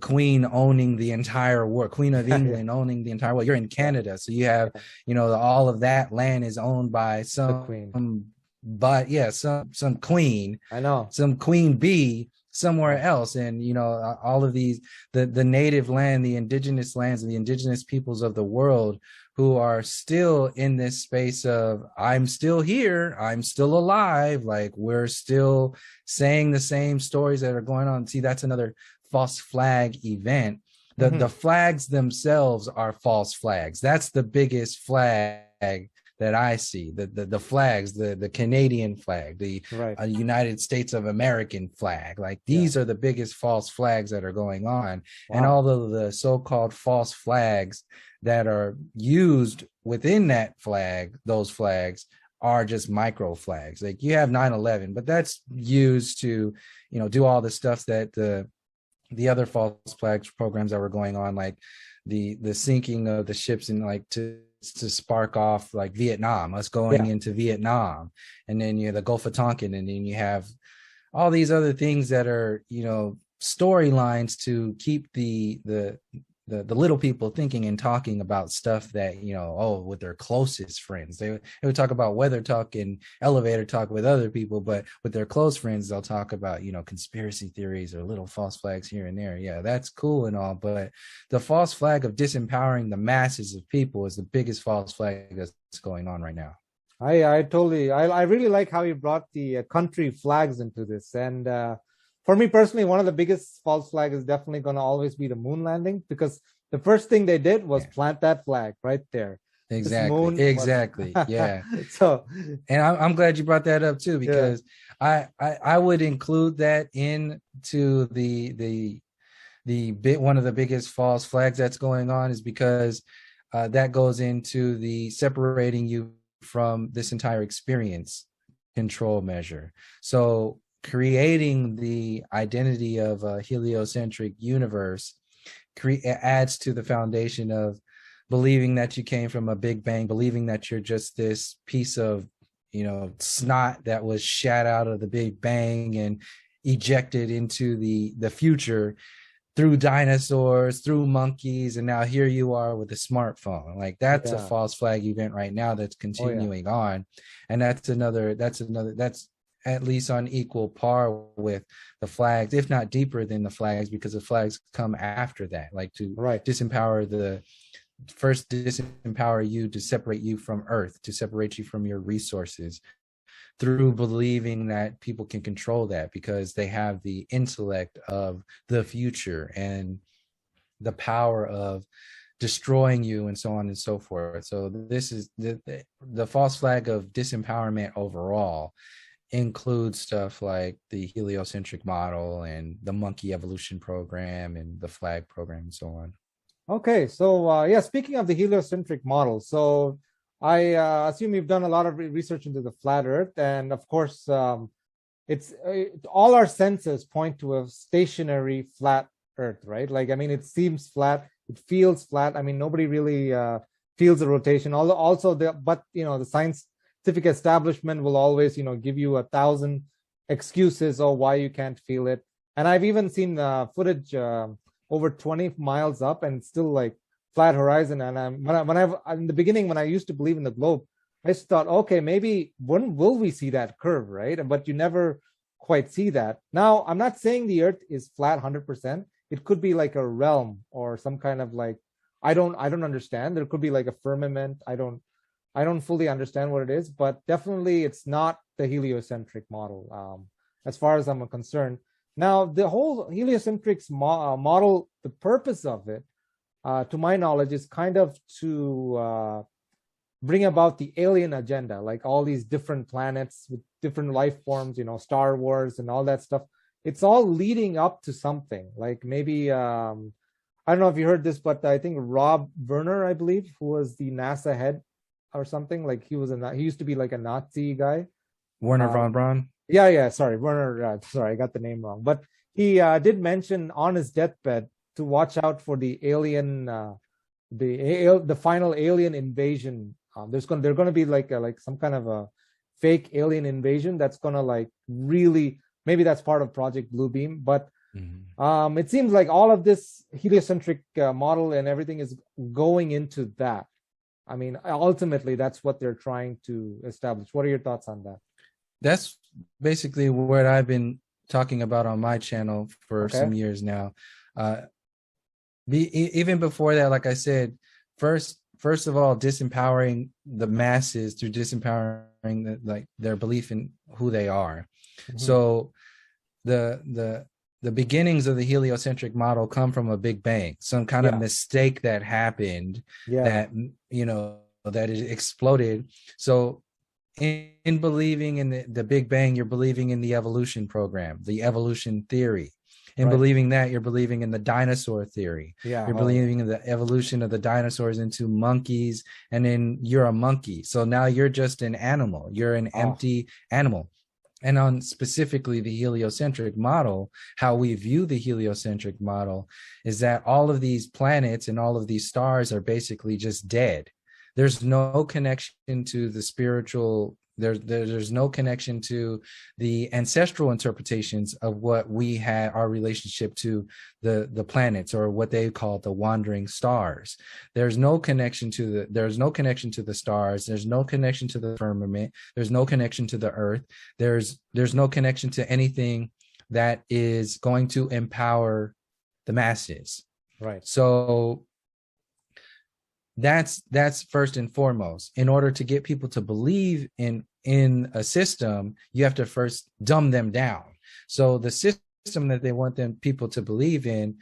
Queen owning the entire world, Queen of England owning the entire world. You're in Canada, so you have all of that land is owned by some queen. But yeah, some queen. I know, some queen bee somewhere else. And all of these, the native land, the indigenous lands, and the indigenous peoples of the world who are still in this space of, I'm still here, I'm still alive, like we're still saying the same stories that are going on. See, that's another false flag event. The flags themselves are false flags. That's the biggest flag that I see. The flags, the Canadian flag, the United States of American flag, like these are the biggest false flags that are going on. And all of the so-called false flags that are used within that flag, those flags are just micro flags. Like you have 9/11, but that's used to do all the stuff that the other false flags programs that were going on, like the sinking of the ships and like to spark off like Vietnam, us going into Vietnam, and then the Gulf of Tonkin, and then you have all these other things that are storylines to keep the little people thinking and talking about stuff that with their closest friends. They would talk about weather talk and elevator talk with other people, but with their close friends they'll talk about conspiracy theories or little false flags here and there. Yeah, that's cool and all, but the false flag of disempowering the masses of people is the biggest false flag that's going on right now. I totally I really like how you brought the country flags into this. And for me personally, one of the biggest false flag is definitely going to always be the moon landing, because the first thing they did was plant that flag right there. Exactly. Yeah. So, and I'm glad you brought that up too, because I would include that into the one of the biggest false flags that's going on, is because that goes into the separating you from this entire experience control measure. So creating the identity of a heliocentric universe adds to the foundation of believing that you came from a big bang, believing that you're just this piece of snot that was shat out of the big bang and ejected into the future through dinosaurs, through monkeys, and now here you are with a smartphone. Like that's a false flag event right now that's continuing on. And that's at least on equal par with the flags, if not deeper than the flags, because the flags come after that, like to Right. disempower the first disempower you to separate you from earth, to separate you from your resources, through believing that people can control that because they have the intellect of the future and the power of destroying you and so on and so forth. So this is the false flag of disempowerment overall includes stuff like the heliocentric model and the monkey evolution program and the flag program and so on. Okay, so yeah, speaking of the heliocentric model, so I assume you've done a lot of research into the flat Earth, and of course, it's all our senses point to a stationary flat Earth, right? Like, I mean, it seems flat, it feels flat. I mean, nobody really feels the rotation. Although also but the scientific establishment will always, give you 1,000 excuses of why you can't feel it. And I've even seen footage over 20 miles up and still like flat horizon. And in the beginning, when I used to believe in the globe, I just thought, okay, maybe when will we see that curve, right? But you never quite see that. Now, I'm not saying the Earth is flat 100%. It could be like a realm or some kind of like, I don't understand. There could be like a firmament. I don't fully understand what it is, but definitely it's not the heliocentric model, as far as I'm concerned. Now, the whole heliocentric model, the purpose of it, to my knowledge, is kind of to bring about the alien agenda, like all these different planets with different life forms, Star Wars and all that stuff. It's all leading up to something. Like maybe I don't know if you heard this, but I think Rob Werner, I believe, who was the NASA head or something, like he used to be like a Nazi guy. Werner von Braun. Yeah, sorry, Werner. Sorry, I got the name wrong. But he did mention on his deathbed to watch out for the alien, the final alien invasion. They're going to be like some kind of a fake alien invasion that's going to like really, maybe that's part of Project Bluebeam. But it seems like all of this heliocentric model and everything is going into that. I mean, ultimately, that's what they're trying to establish. What are your thoughts on that? That's basically what I've been talking about on my channel for some years now. Even before that, like I said, first of all, disempowering the masses through disempowering their belief in who they are. So the beginnings of the heliocentric model come from a big bang, some kind of mistake that happened that that it exploded. So in believing in the Big Bang, you're believing in the evolution program, the evolution theory. In believing that, you're believing in the dinosaur theory. You're believing in the evolution of the dinosaurs into monkeys, and then you're a monkey. So now you're just an animal. You're an empty animal. And on specifically the heliocentric model, how we view the heliocentric model is that all of these planets and all of these stars are basically just dead. There's no connection to the spiritual. There's no connection to the ancestral interpretations of what we had, our relationship to the planets, or what they call the wandering stars. There's no connection to the stars. There's no connection to the firmament. There's no connection to the earth. There's no connection to anything that is going to empower the masses. Right. So that's first and foremost. In order to get people to believe in a system, you have to first dumb them down. So the system that they want people to believe in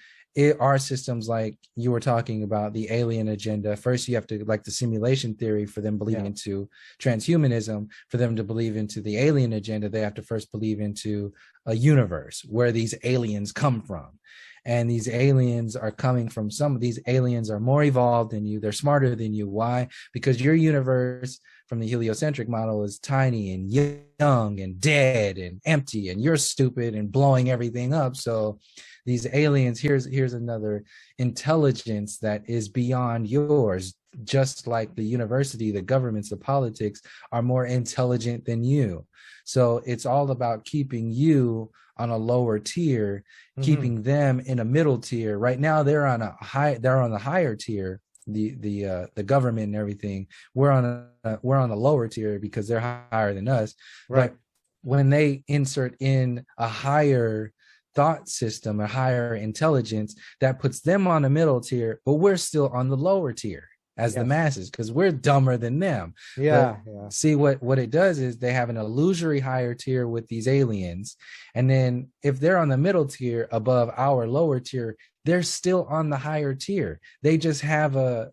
are systems like you were talking about, the alien agenda. First, you have to, like the simulation theory, for them believing into transhumanism. For them to believe into the alien agenda, they have to first believe into a universe where these aliens come from. And these aliens are coming from, some of these aliens are more evolved than you. They're smarter than you. Why? Because your universe from the heliocentric model is tiny and young and dead and empty, and you're stupid and blowing everything up. So these aliens, here's another intelligence that is beyond yours. Just like the university, the governments, the politics are more intelligent than you. So it's all about keeping you on a lower tier, keeping them in a middle tier. Right now, they're on the higher tier, the government and everything. We're on the lower tier because they're higher than us. Right. But when they insert in a higher thought system, a higher intelligence that puts them on the middle tier, but we're still on the lower tier as the Yes. masses because we're dumber than them. But Yeah. Yeah. see what it does is they have an illusory higher tier with these aliens, and then if they're on the middle tier above our lower tier, they're still on the higher tier. They just have a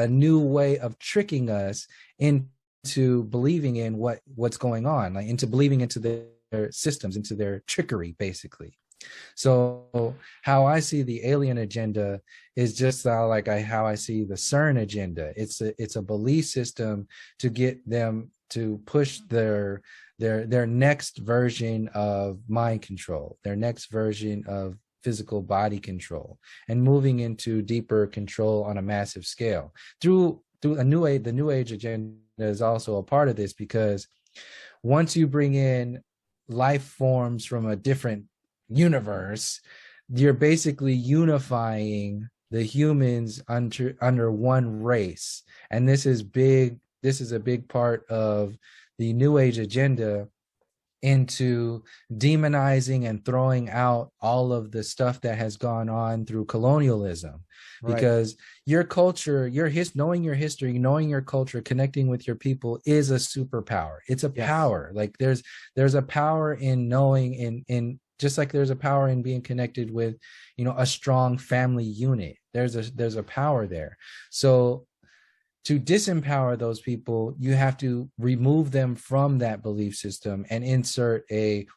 new way of tricking us into believing in what's going on, like into believing into their systems, into their trickery, basically. So how I see the alien agenda is just how I see the CERN agenda. It's a belief system to get them to push their next version of mind control, their next version of physical body control, and moving into deeper control on a massive scale through a new age. The new age agenda is also a part of this, because once you bring in life forms from a different universe, you're basically unifying the humans under one race. And this is big. This is a big part of the new age agenda, into demonizing and throwing out all of the stuff that has gone on through colonialism. Right. Because your culture, knowing your history, knowing your culture, connecting with your people is a superpower. It's a Yes. power. Like there's a power in knowing, in just like there's a power in being connected with, a strong family unit. There's a power there. So to disempower those people, you have to remove them from that belief system and insert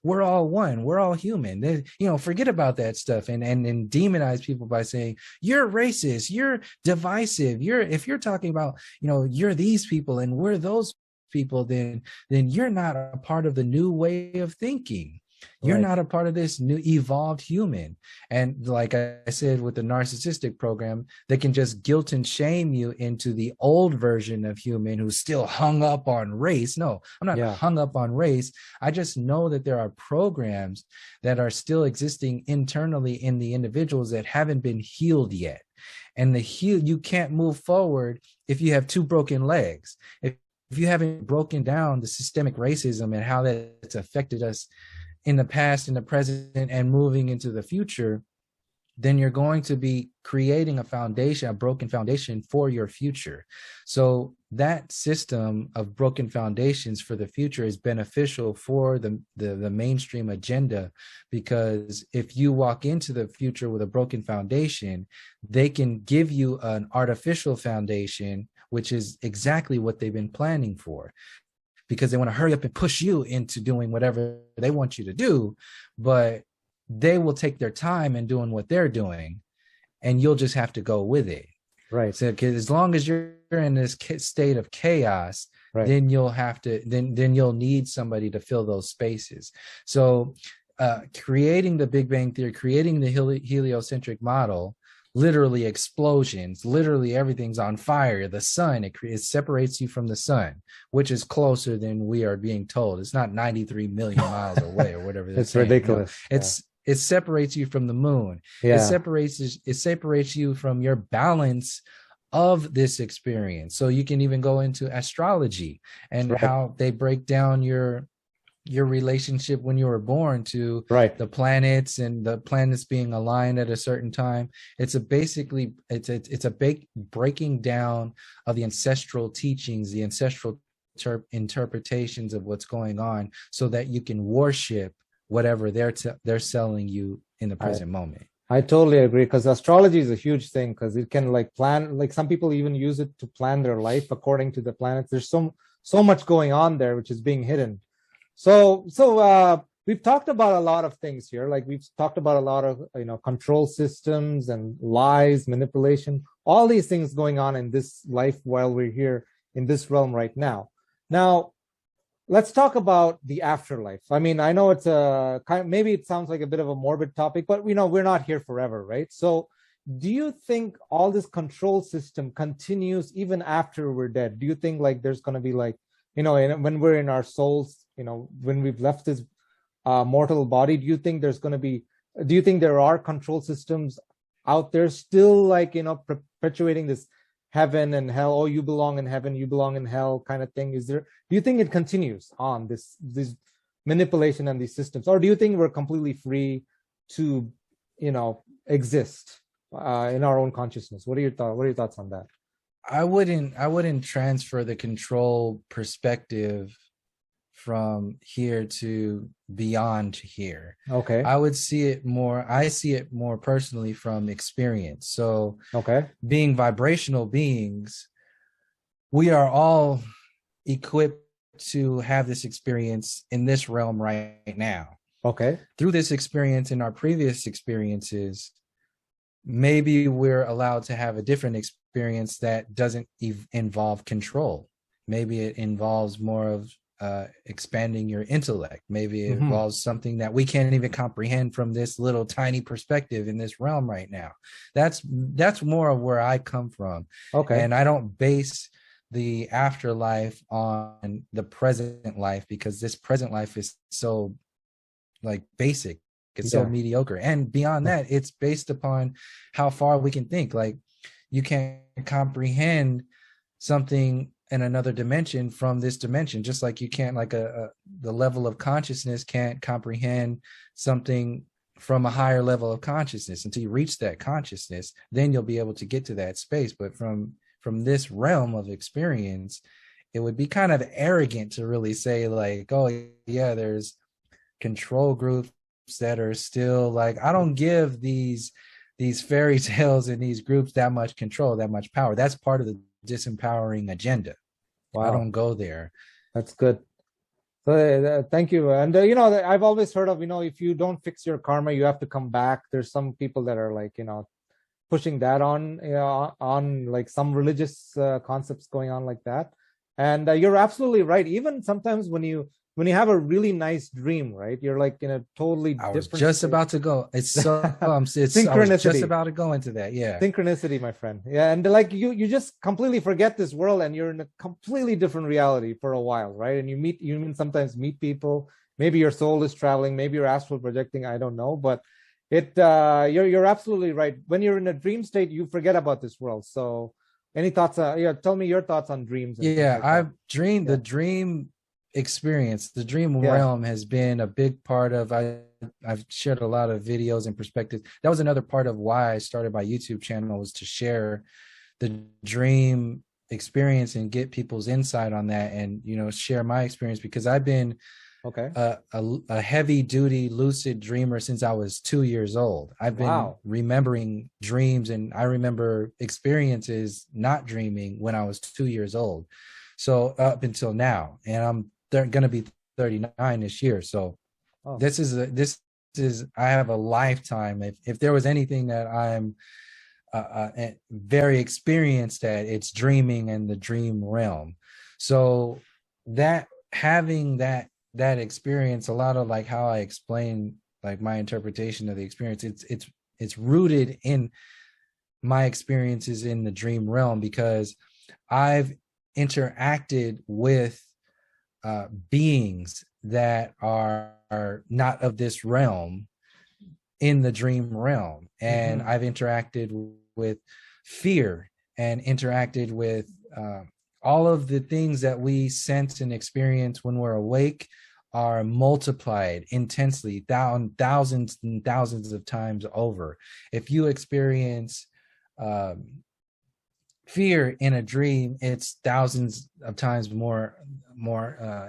we're all one, we're all human. Forget about that stuff and demonize people by saying, you're racist, you're divisive, if you're talking about, you're these people and we're those people, then you're not a part of the new way of thinking. You're not a part of this new evolved human. And like I said, with the narcissistic program, they can just guilt and shame you into the old version of human who's still hung up on race. No, I'm not hung up on race. I just know that there are programs that are still existing internally in the individuals that haven't been healed yet. And you can't move forward if you have two broken legs. If you haven't broken down the systemic racism and how that's affected us in the past, in the present, and moving into the future, then you're going to be creating a broken foundation for your future. So that system of broken foundations for the future is beneficial for the mainstream agenda, because if you walk into the future with a broken foundation, they can give you an artificial foundation, which is exactly what they've been planning for, because they want to hurry up and push you into doing whatever they want you to do, but they will take their time in doing what they're doing, and you'll just have to go with it. Right. So, because as long as you're in this state of chaos, then you'll have to, then you'll need somebody to fill those spaces. So, creating the Big Bang Theory, creating the heliocentric model, literally explosions, literally everything's on fire. The sun, it separates you from the sun, which is closer than we are being told. It's not 93 million miles away or whatever. It's saying. ridiculous. It separates you from the moon. It separates you from your balance of this experience. So you can even go into astrology and how they break down your relationship when you were born to the planets, and the planets being aligned at a certain time. It's a breaking down of the ancestral teachings, the ancestral interpretations of what's going on, so that you can worship whatever they're selling you in the present moment. I totally agree, because astrology is a huge thing, because it can plan, some people even use it to plan their life according to the planets. There's so much going on there which is being hidden. So we've talked about a lot of things here. Like we've talked about a lot of, control systems and lies, manipulation, all these things going on in this life while we're here in this realm right now. Now, let's talk about the afterlife. I mean, I know it's maybe it sounds like a bit of a morbid topic, but we're not here forever, right? So do you think all this control system continues even after we're dead? Do you think there's going to be when we're in our souls, when we've left this mortal body, do you think there are control systems out there still, perpetuating this heaven and hell? Oh, you belong in heaven, you belong in hell kind of thing. Do you think it continues on this manipulation and these systems, or do you think we're completely free to, exist in our own consciousness? What are your thoughts? What are your thoughts on that? I wouldn't transfer the control perspective from here to beyond here. Okay. I see it more personally from experience. So Okay. being vibrational beings, we are all equipped to have this experience in this realm right now. Okay. Through this experience in our previous experiences, maybe we're allowed to have a different experience that doesn't involve control. Maybe it involves more of expanding your intellect. Maybe it involves something that we can't even comprehend from this little tiny perspective in this realm right now. That's more of where I come from. Okay. And I don't base the afterlife on the present life, because this present life is so like basic. It's so mediocre. And beyond that, it's based upon how far we can think. Like, you can't comprehend something in another dimension from this dimension, just like you can't, like the level of consciousness can't comprehend something from a higher level of consciousness. Until you reach that consciousness, then you'll be able to get to that space. But from this realm of experience, it would be kind of arrogant to really say like, oh yeah, there's control groups that are still like, I don't give these fairy tales and these groups that much control, that much power. That's part of the disempowering agenda. Wow. I don't go there. That's good. So thank you. And I've always heard of, if you don't fix your karma, you have to come back. There's some people that are like, pushing that on like some religious concepts going on like that. And you're absolutely right. Even sometimes when you have a really nice dream, right? You're like in a totally different. I was just about to go. It's so it's synchronicity. I was just about to go into that. Yeah, synchronicity, my friend. Yeah, and like you just completely forget this world, and you're in a completely different reality for a while, right? And you sometimes meet people. Maybe your soul is traveling. Maybe you're astral projecting. I don't know, but you're absolutely right. When you're in a dream state, you forget about this world. So, any thoughts? Tell me your thoughts on dreams. Yeah, I've dreamed the dream experience. The dream realm has been a big part of. I've shared a lot of videos and perspectives. That was another part of why I started my YouTube channel, was to share the dream experience and get people's insight on that, and share my experience, because I've been a heavy duty lucid dreamer since I was 2 years old. I've been remembering dreams, and I remember experiences not dreaming when I was 2 years old. So up until now, and I'm going to be 39 this year. So this is I have a lifetime. If there was anything that I'm very experienced at, it's dreaming and the dream realm. So that having that experience, a lot of like how I explain like my interpretation of the experience, it's rooted in my experiences in the dream realm, because I've interacted with beings that are not of this realm in the dream realm, and I've interacted with fear and interacted with all of the things that we sense and experience when we're awake are multiplied intensely, thousands and thousands of times over. If you experience fear in a dream, it's thousands of times more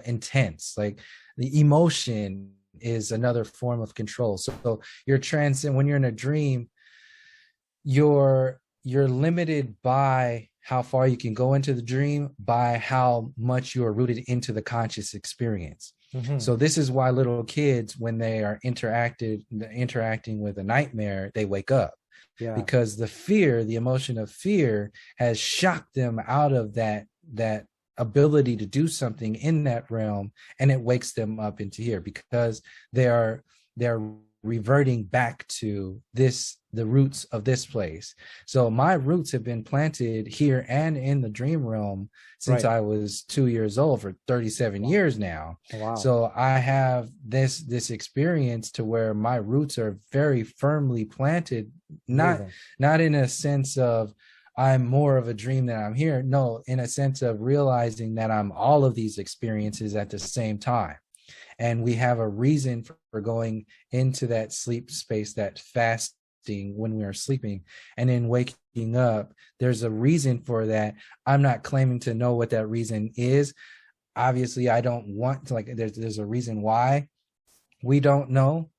intense. Like, the emotion is another form of control. So when you're in a dream, you're limited by how far you can go into the dream, by how much you are rooted into the conscious experience. So this is why little kids, when they are interacting with a nightmare, they wake up. Because the emotion of fear has shocked them out of that ability to do something in that realm, and it wakes them up into here, because they're reverting back to the roots of this place. So my roots have been planted here and in the dream realm since I was 2 years old, for 37 years now. So I have this experience to where my roots are very firmly planted, not in a sense of I'm more of a dream than I'm here. No, in a sense of realizing that I'm all of these experiences at the same time. and we have a reason for going into that sleep space, that fasting when we are sleeping, and then waking up. There's a reason for that. I'm not claiming to know what that reason is. Obviously, I don't want to, like, there's a reason why we don't know.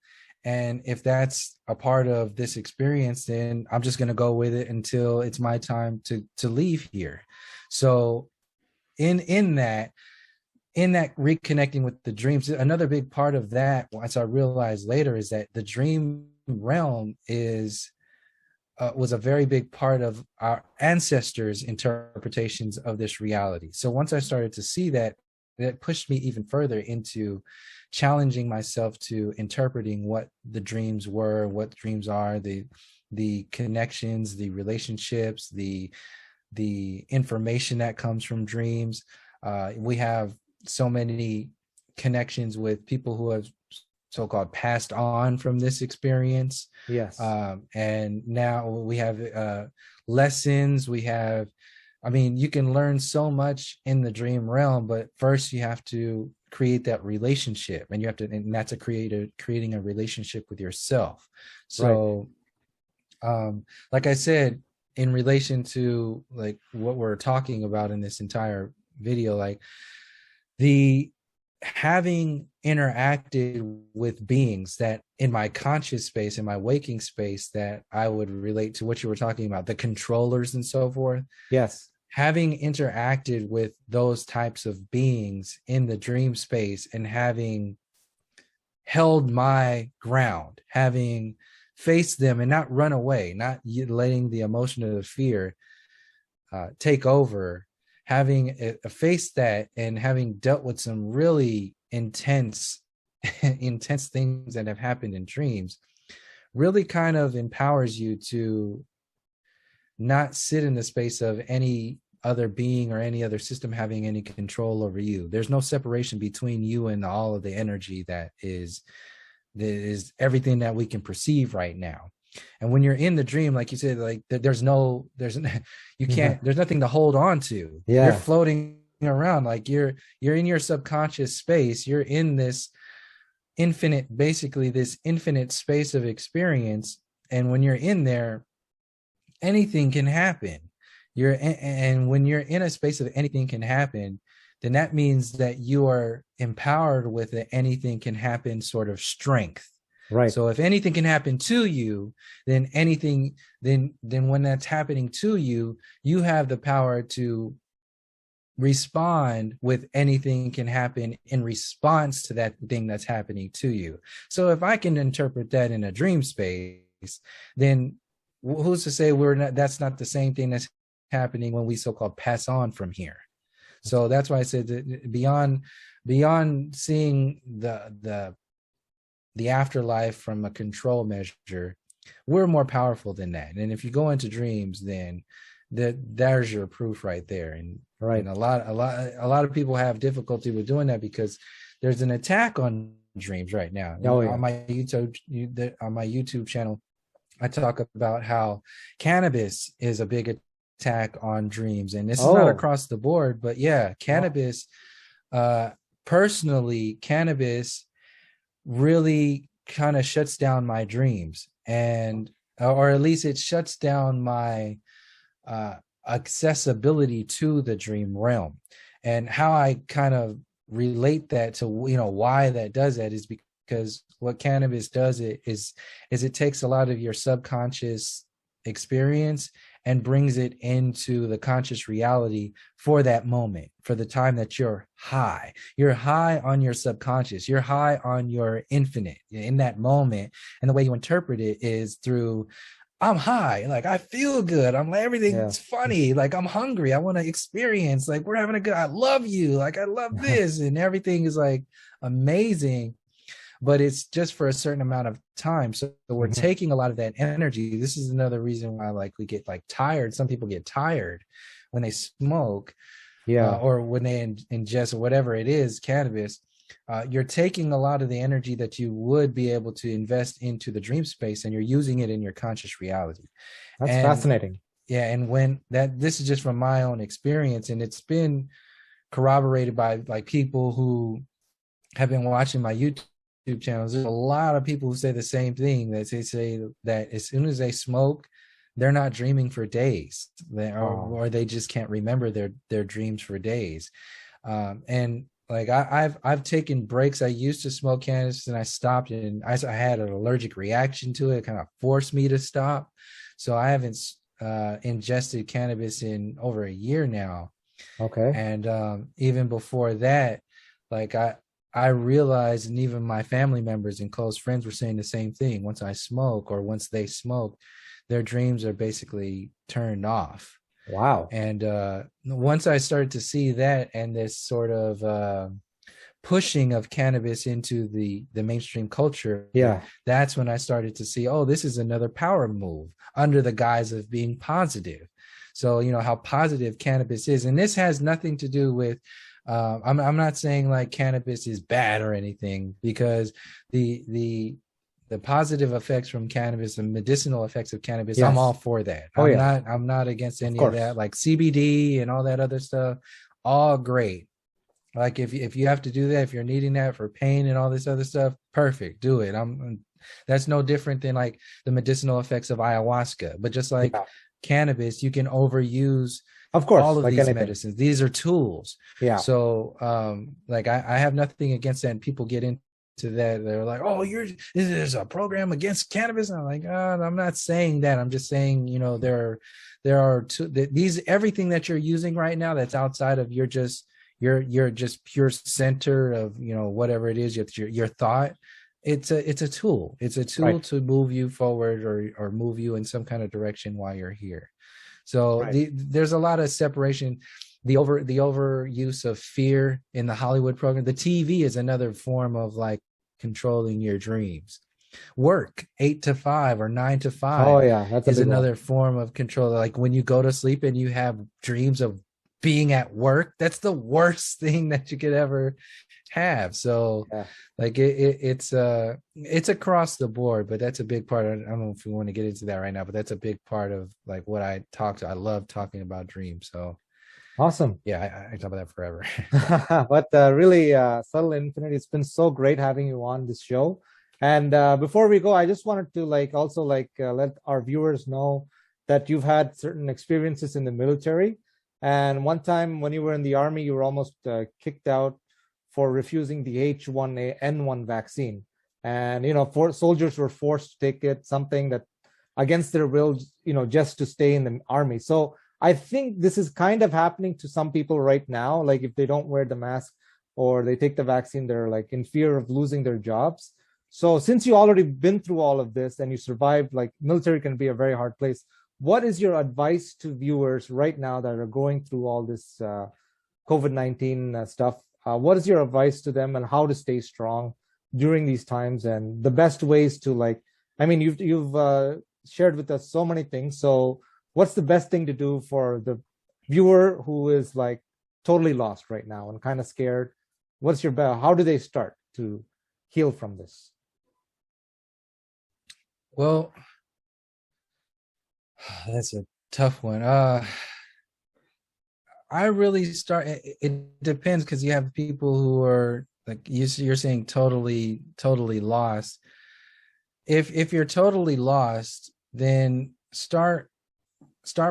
And if that's a part of this experience, then I'm just going to go with it until it's my time to leave here. So in that reconnecting with the dreams, another big part of that, once I realized later, is that the dream realm was a very big part of our ancestors' interpretations of this reality. So once I started to see that, that pushed me even further into challenging myself to interpreting what the dreams were, what dreams are, the connections, the relationships, the information that comes from dreams. We have so many connections with people who have so-called passed on from this experience. Yes. And now we have lessons. We have, I mean, you can learn so much in the dream realm, but first you have to create that relationship, and you have to, and that's creating a relationship with yourself. So, right. Like I said, in relation to like what we're talking about in this entire video, like the having interacted with beings that in my conscious space, in my waking space, that I would relate to what you were talking about, the controllers and so forth. Yes. Having interacted with those types of beings in the dream space and having held my ground, having faced them and not run away, not letting the emotion of the fear take over, having faced that and having dealt with some really intense things that have happened in dreams, really kind of empowers you to not sit in the space of any other being or any other system having any control over you. There's no separation between you and all of the energy that is everything that we can perceive right now. And when you're in the dream, like you said, like there's you can't, there's nothing to hold on to. Yeah. You're floating around, like you're in your subconscious space. You're in this basically this infinite space of experience. And when you're in there, anything can happen. And when you're in a space of anything can happen, then that means that you are empowered with the anything can happen sort of strength. Right. So if anything can happen to you, then when that's happening to you, you have the power to respond with anything can happen in response to that thing that's happening to you. So if I can interpret that in a dream space, then who's to say that's not the same thing that's happening when we so-called pass on from here. So that's why I said that beyond seeing the afterlife from a control measure, we're more powerful than that. And if you go into dreams, then there's your proof right there. And right, and a lot of people have difficulty with doing that because there's an attack on dreams right now. Oh, yeah. On my YouTube channel, I talk about how cannabis is a big attack on dreams, and this is not across the board, but yeah, cannabis. Personally, cannabis really kind of shuts down my dreams, and or at least it shuts down my accessibility to the dream realm. And how I kind of relate that to why that does that is because what cannabis does is it takes a lot of your subconscious experience and brings it into the conscious reality for that moment, for the time that you're high. You're high on your subconscious. You're high on your infinite in that moment. And the way you interpret it is through, I'm high, like I feel good. I'm like, everything's funny. Like I'm hungry. I want to experience, like we're having a good, I love you. Like I love this. And everything is like amazing. But it's just for a certain amount of time. So we're taking a lot of that energy. This is another reason why like we get like tired. Some people get tired when they smoke, or when they ingest whatever it is, cannabis. You're taking a lot of the energy that you would be able to invest into the dream space, and you're using it in your conscious reality. That's fascinating. Yeah, and this is just from my own experience, and it's been corroborated by like people who have been watching my YouTube channels, there's a lot of people who say the same thing. That they say that as soon as they smoke, they're not dreaming for days, Oh, or they just can't remember their dreams for days. And like I've taken breaks. I used to smoke cannabis and I stopped, and I had an allergic reaction to it. It kind of forced me to stop. So I haven't ingested cannabis in over a year now. okay. And even before that, like I realized, and even my family members and close friends were saying the same thing. Once I smoke, or once they smoke, their dreams are basically turned off. Wow. And once I started to see that, and this sort of pushing of cannabis into the mainstream culture, Yeah. that's when I started to see, oh, this is another power move under the guise of being positive. So you know how positive cannabis is, and this has nothing to do with. I'm not saying like cannabis is bad or anything, because the the the positive effects from cannabis, the medicinal effects of cannabis, I'm all Yes. for that. Oh, yeah. I'm not against Of any of course. that. Like CBD and all that other stuff, all great. Like if you have to do that, if you're needing that for pain and all this other stuff, perfect, do it. That's no different than like the medicinal effects of ayahuasca. But just like Yeah. cannabis, you can overuse Of all course. of Like these anything. medicines. These are tools. Yeah. So like I have nothing against that, and people get into that. They're like, oh, this is a program against cannabis. And I'm like, I'm not saying that. I'm just saying, you know, there are these, everything that you're using right now that's outside of you're just pure center of, you know, whatever it is, your thought. It's a tool. It's a tool Right. to move you forward, or move you in some kind of direction while you're here. So Right. there's a lot of separation. The overuse of fear in the Hollywood program. The TV is another form of like controlling your dreams. Work 8 to 5 or 9 to 5 Oh, yeah. That's a is big one. another form of control. Like when you go to sleep and you have dreams of being at work, that's the worst thing that you could ever have. So Yeah. like it's across the board, but that's a big part. I don't know if we want to get into that right now, but that's a big part of like what I love talking about dreams. So Awesome. yeah, I talk about that forever. But really, Subtle Infinity, it's been so great having you on this show. And before we go, I just wanted to like also like let our viewers know that you've had certain experiences in the military. And one time when you were in the army, you were almost kicked out for refusing the H1N1 vaccine. And, you know, soldiers were forced to take it, something that against their will, you know, just to stay in the army. So I think this is kind of happening to some people right now. Like if they don't wear the mask or they take the vaccine, they're like in fear of losing their jobs. So since you already been through all of this and you survived, like military can be a very hard place. What is your advice to viewers right now that are going through all this COVID-19 stuff? What is your advice to them and how to stay strong during these times and the best ways to like, I mean, you've shared with us so many things. So what's the best thing to do for the viewer who is like totally lost right now and kind of scared? What's your best? How do they start to heal from this? Well, that's a tough one. I really start. It depends, because you have people who are like you're saying totally lost. If you're totally lost, then start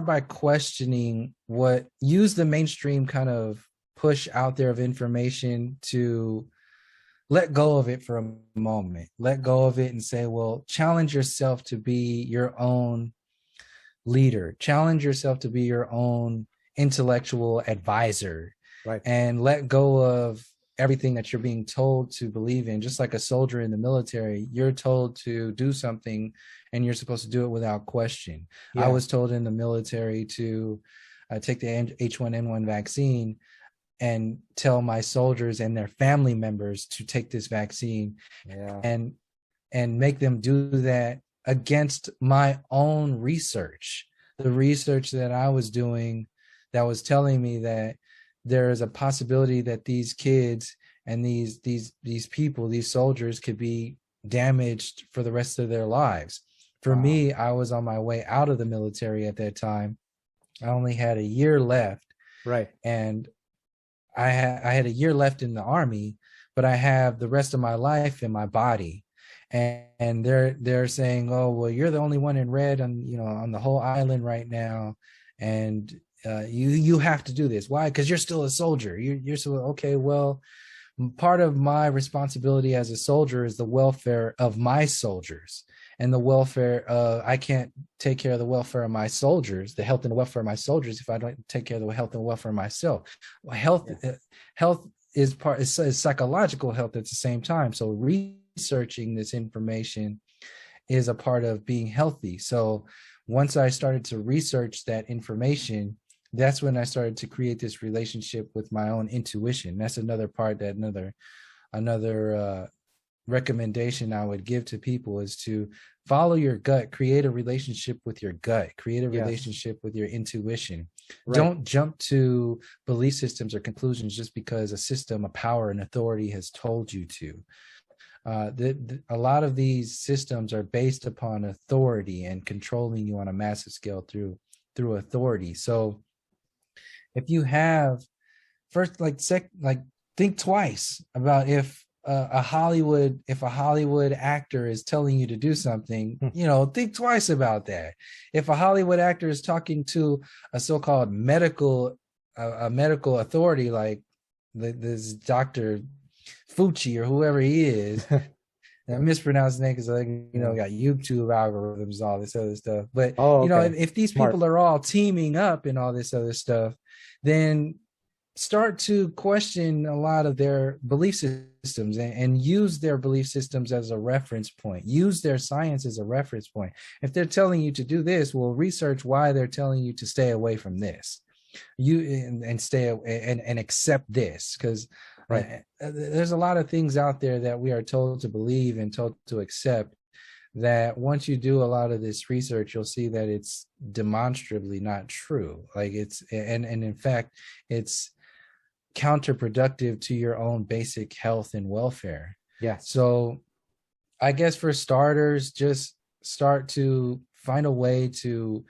by questioning what, use the mainstream kind of push out there of information to let go of it for a moment. Let go of it and say, well, challenge yourself to be your own leader. Challenge yourself to be your own intellectual advisor, Right. and let go of everything that you're being told to believe in. Just like a soldier in the military, you're told to do something and you're supposed to do it without question. I Yeah. was told in the military to take the H1N1 vaccine and tell my soldiers and their family members to take this vaccine, Yeah. and make them do that against my own research, the research that I was doing, that was telling me that there is a possibility that these kids and these people, these soldiers, could be damaged for the rest of their lives. For Wow. me, I was on my way out of the military at that time. I only had a year left, Right. and I had a year left in the army, but I have the rest of my life in my body. And they're saying, oh, well, you're the only one in red on, you know, on the whole island right now. And you have to do this. Why? Because you're still a soldier. You're still okay. Well, part of my responsibility as a soldier is the welfare of my soldiers, and the welfare I can't take care of the welfare of my soldiers, the health and welfare of my soldiers, if I don't take care of the health and welfare of myself. Health, health is is psychological health at the same time. So researching this information is a part of being healthy. So once I started to research that information, that's when I started to create this relationship with my own intuition. That's another part, that another recommendation I would give to people is to follow your gut, create a relationship with your gut, create a relationship with your intuition. Right. Don't jump to belief systems or conclusions just because a system, a power, an authority has told you to. A lot of these systems are based upon authority and controlling you on a massive scale through authority. So if you have first, like think twice about if a Hollywood actor is telling you to do something, you know, think twice about that. If a Hollywood actor is talking to a so-called medical authority, like this Dr. Fucci or whoever he is, I mispronounced his name because, like, you know, got YouTube algorithms, all this other stuff. But you know, if these people are all teaming up and all this other stuff, then start to question a lot of their belief systems and use their belief systems as a reference point. Use their science as a reference point. If they're telling you to do this, well, research why they're telling you to stay away from this. And stay and accept this, because there's a lot of things out there that we are told to believe and told to accept, that once you do a lot of this research, you'll see that it's demonstrably not true. Like and in fact, it's counterproductive to your own basic health and welfare. Yeah. So I guess for starters, just start to find a way to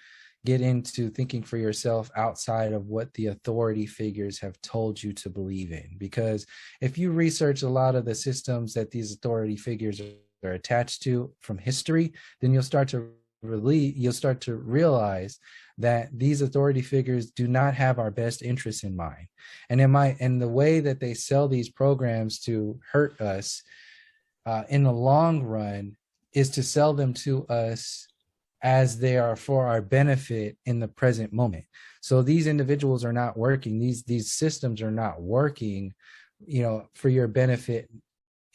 get into thinking for yourself outside of what the authority figures have told you to believe in. Because if you research a lot of the systems that these authority figures are attached to from history, then you'll start to realize that these authority figures do not have our best interests in mind. And the way that they sell these programs to hurt us in the long run is to sell them to us as they are for our benefit in the present moment. So these individuals are not working. These systems are not working, you know, for your benefit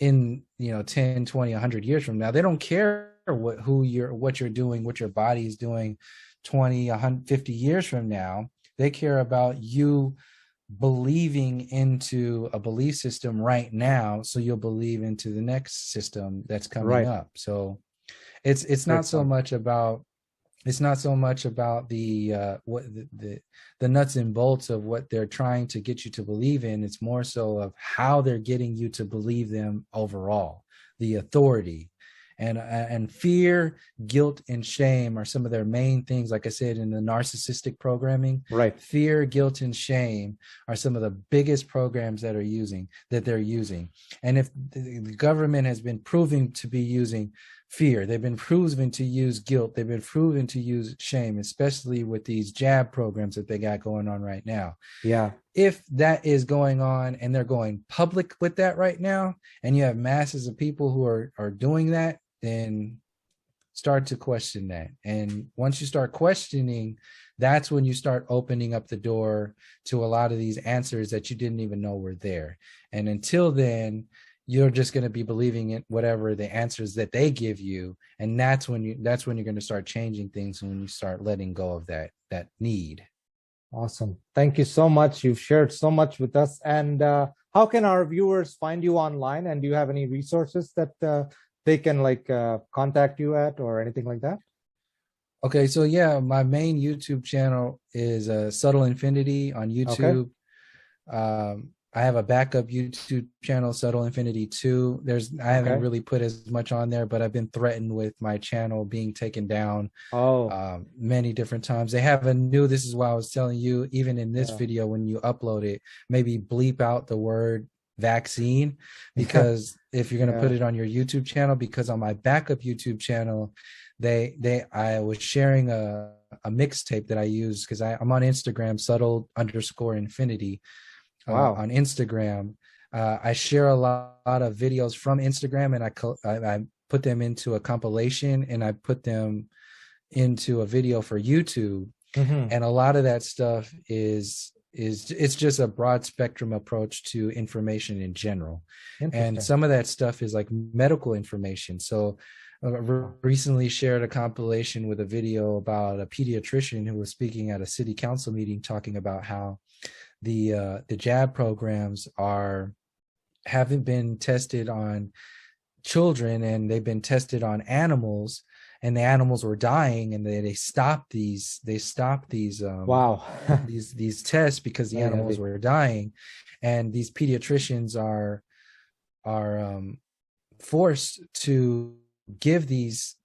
in, you know, 10, 20, 100 years from now. They don't care what you're doing, what your body is doing 20, 150 years from now. They care about you believing into a belief system right now, so you'll believe into the next system that's coming up. So it's not so much about the nuts and bolts of what they're trying to get you to believe in. It's more so of how they're getting you to believe them overall. The authority and fear, guilt, and shame are some of their main things. Like I said, in the narcissistic programming, fear, guilt, and shame are some of the biggest programs that they're using. And if the government has been proving to be using fear, they've been proven to use guilt, they've been proven to use shame, especially with these jab programs that they got going on right now. Yeah. If that is going on and they're going public with that right now, and you have masses of people who are doing that, then start to question that. And once you start questioning, that's when you start opening up the door to a lot of these answers that you didn't even know were there. And until then, you're just going to be believing in whatever the answers that they give you. And that's when you're going to start changing things, when you start letting go of that need. Awesome. Thank you so much. You've shared so much with us. And how can our viewers find you online? And do you have any resources that they can contact you at, or anything like that? Okay. So yeah, my main YouTube channel is Subtle Infinity on YouTube. Okay. I have a backup YouTube channel, Subtle Infinity 2. I haven't really put as much on there, but I've been threatened with my channel being taken down many different times. They have this is why I was telling you, even in this video, when you upload it, maybe bleep out the word vaccine, because if you're going to put it on your YouTube channel, because on my backup YouTube channel, I was sharing a mixtape that I use because I'm on Instagram, subtle_infinity. Wow. On Instagram. I share a lot of videos from Instagram, and I put them into a compilation, and I put them into a video for YouTube. And a lot of that stuff is it's just a broad spectrum approach to information in general. And some of that stuff is like medical information. So recently shared a compilation with a video about a pediatrician who was speaking at a city council meeting, talking about how the jab programs haven't been tested on children, and they've been tested on animals, and the animals were dying, and they stopped these Wow. these tests because the animals were dying. And these pediatricians are forced to give these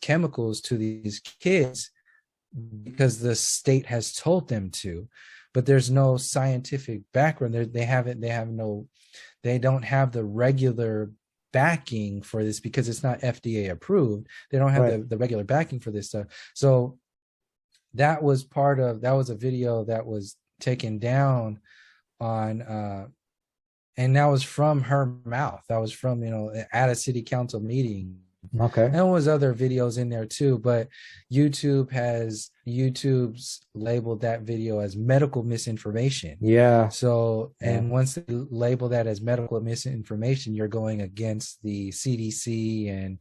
chemicals to these kids because the state has told them to, but there's no scientific background. They don't have the regular backing for this because it's not FDA approved. They don't have the regular backing for this stuff. So that was a video that was taken down on and that was from her mouth. That was from, at a city council meeting. Okay. And there was other videos in there too, but YouTube's labeled that video as medical misinformation. Yeah. So, and once they label that as medical misinformation, you're going against the CDC and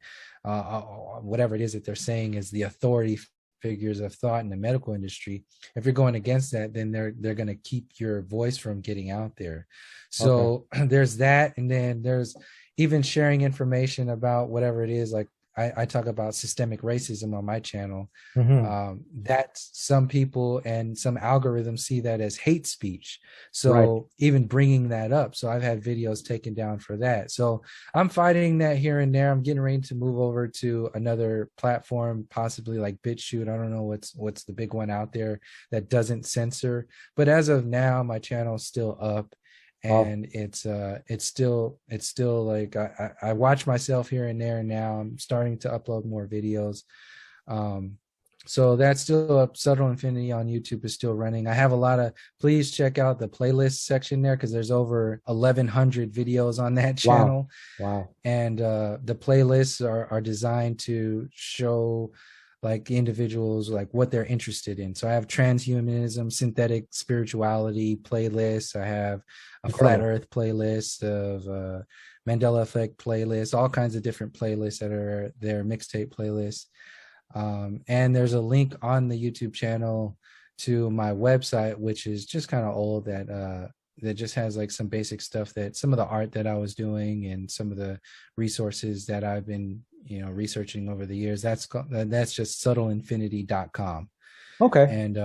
whatever it is that they're saying is the authority figures of thought in the medical industry. If you're going against that, then they're going to keep your voice from getting out there. So there's that, and then there's even sharing information about whatever it is. Like I talk about systemic racism on my channel. That some people and some algorithms see that as hate speech. So even bringing that up. So I've had videos taken down for that. So I'm fighting that here and there. I'm getting ready to move over to another platform, possibly like BitChute. I don't know what's the big one out there that doesn't censor. But as of now, my channel's still up. And it's still like I watch myself here and there, and now I'm starting to upload more videos. So that's still up. Subtle Infinity on YouTube is still running. I have please check out the playlist section there, because there's over 1,100 videos on that channel. Wow. And the playlists are designed to show like individuals, like what they're interested in. So I have transhumanism, synthetic spirituality playlists. I have a flat earth playlist, of Mandela effect playlist, all kinds of different playlists that are their mixtape playlists. And there's a link on the YouTube channel to my website, which is just kind of old, that just has like some basic stuff, that some of the art that I was doing and some of the resources that I've been researching over the years. That's just subtleinfinity.com. Okay. And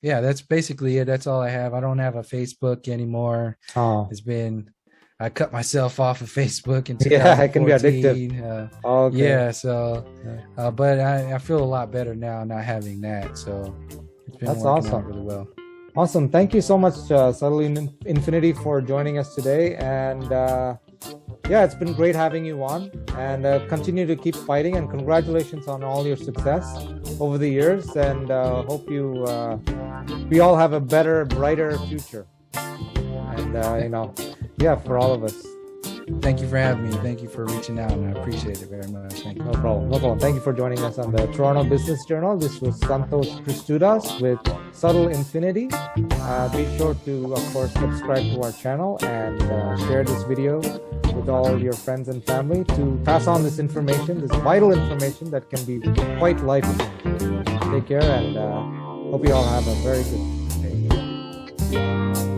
that's basically it. That's all I have. I don't have a Facebook anymore. I cut myself off of Facebook in 2014. Yeah, it can be addictive. Yeah, so but I feel a lot better now not having that. So it's been working out really well. Awesome. Thank you so much, Subtle Infinity, for joining us today. And it's been great having you on, and continue to keep fighting, and congratulations on all your success over the years, and hope we all have a better, brighter future. And, for all of us. Thank you for having me. Thank you for reaching out, and I appreciate it very much. Thank you. No problem. Thank you for joining us on the Toronto Business Journal. This was Santosh Christoudas with Subtle Infinity. Be sure to, of course, subscribe to our channel and share this video with all your friends and family to pass on this information, this vital information that can be quite life-changing. Take care, and hope you all have a very good day.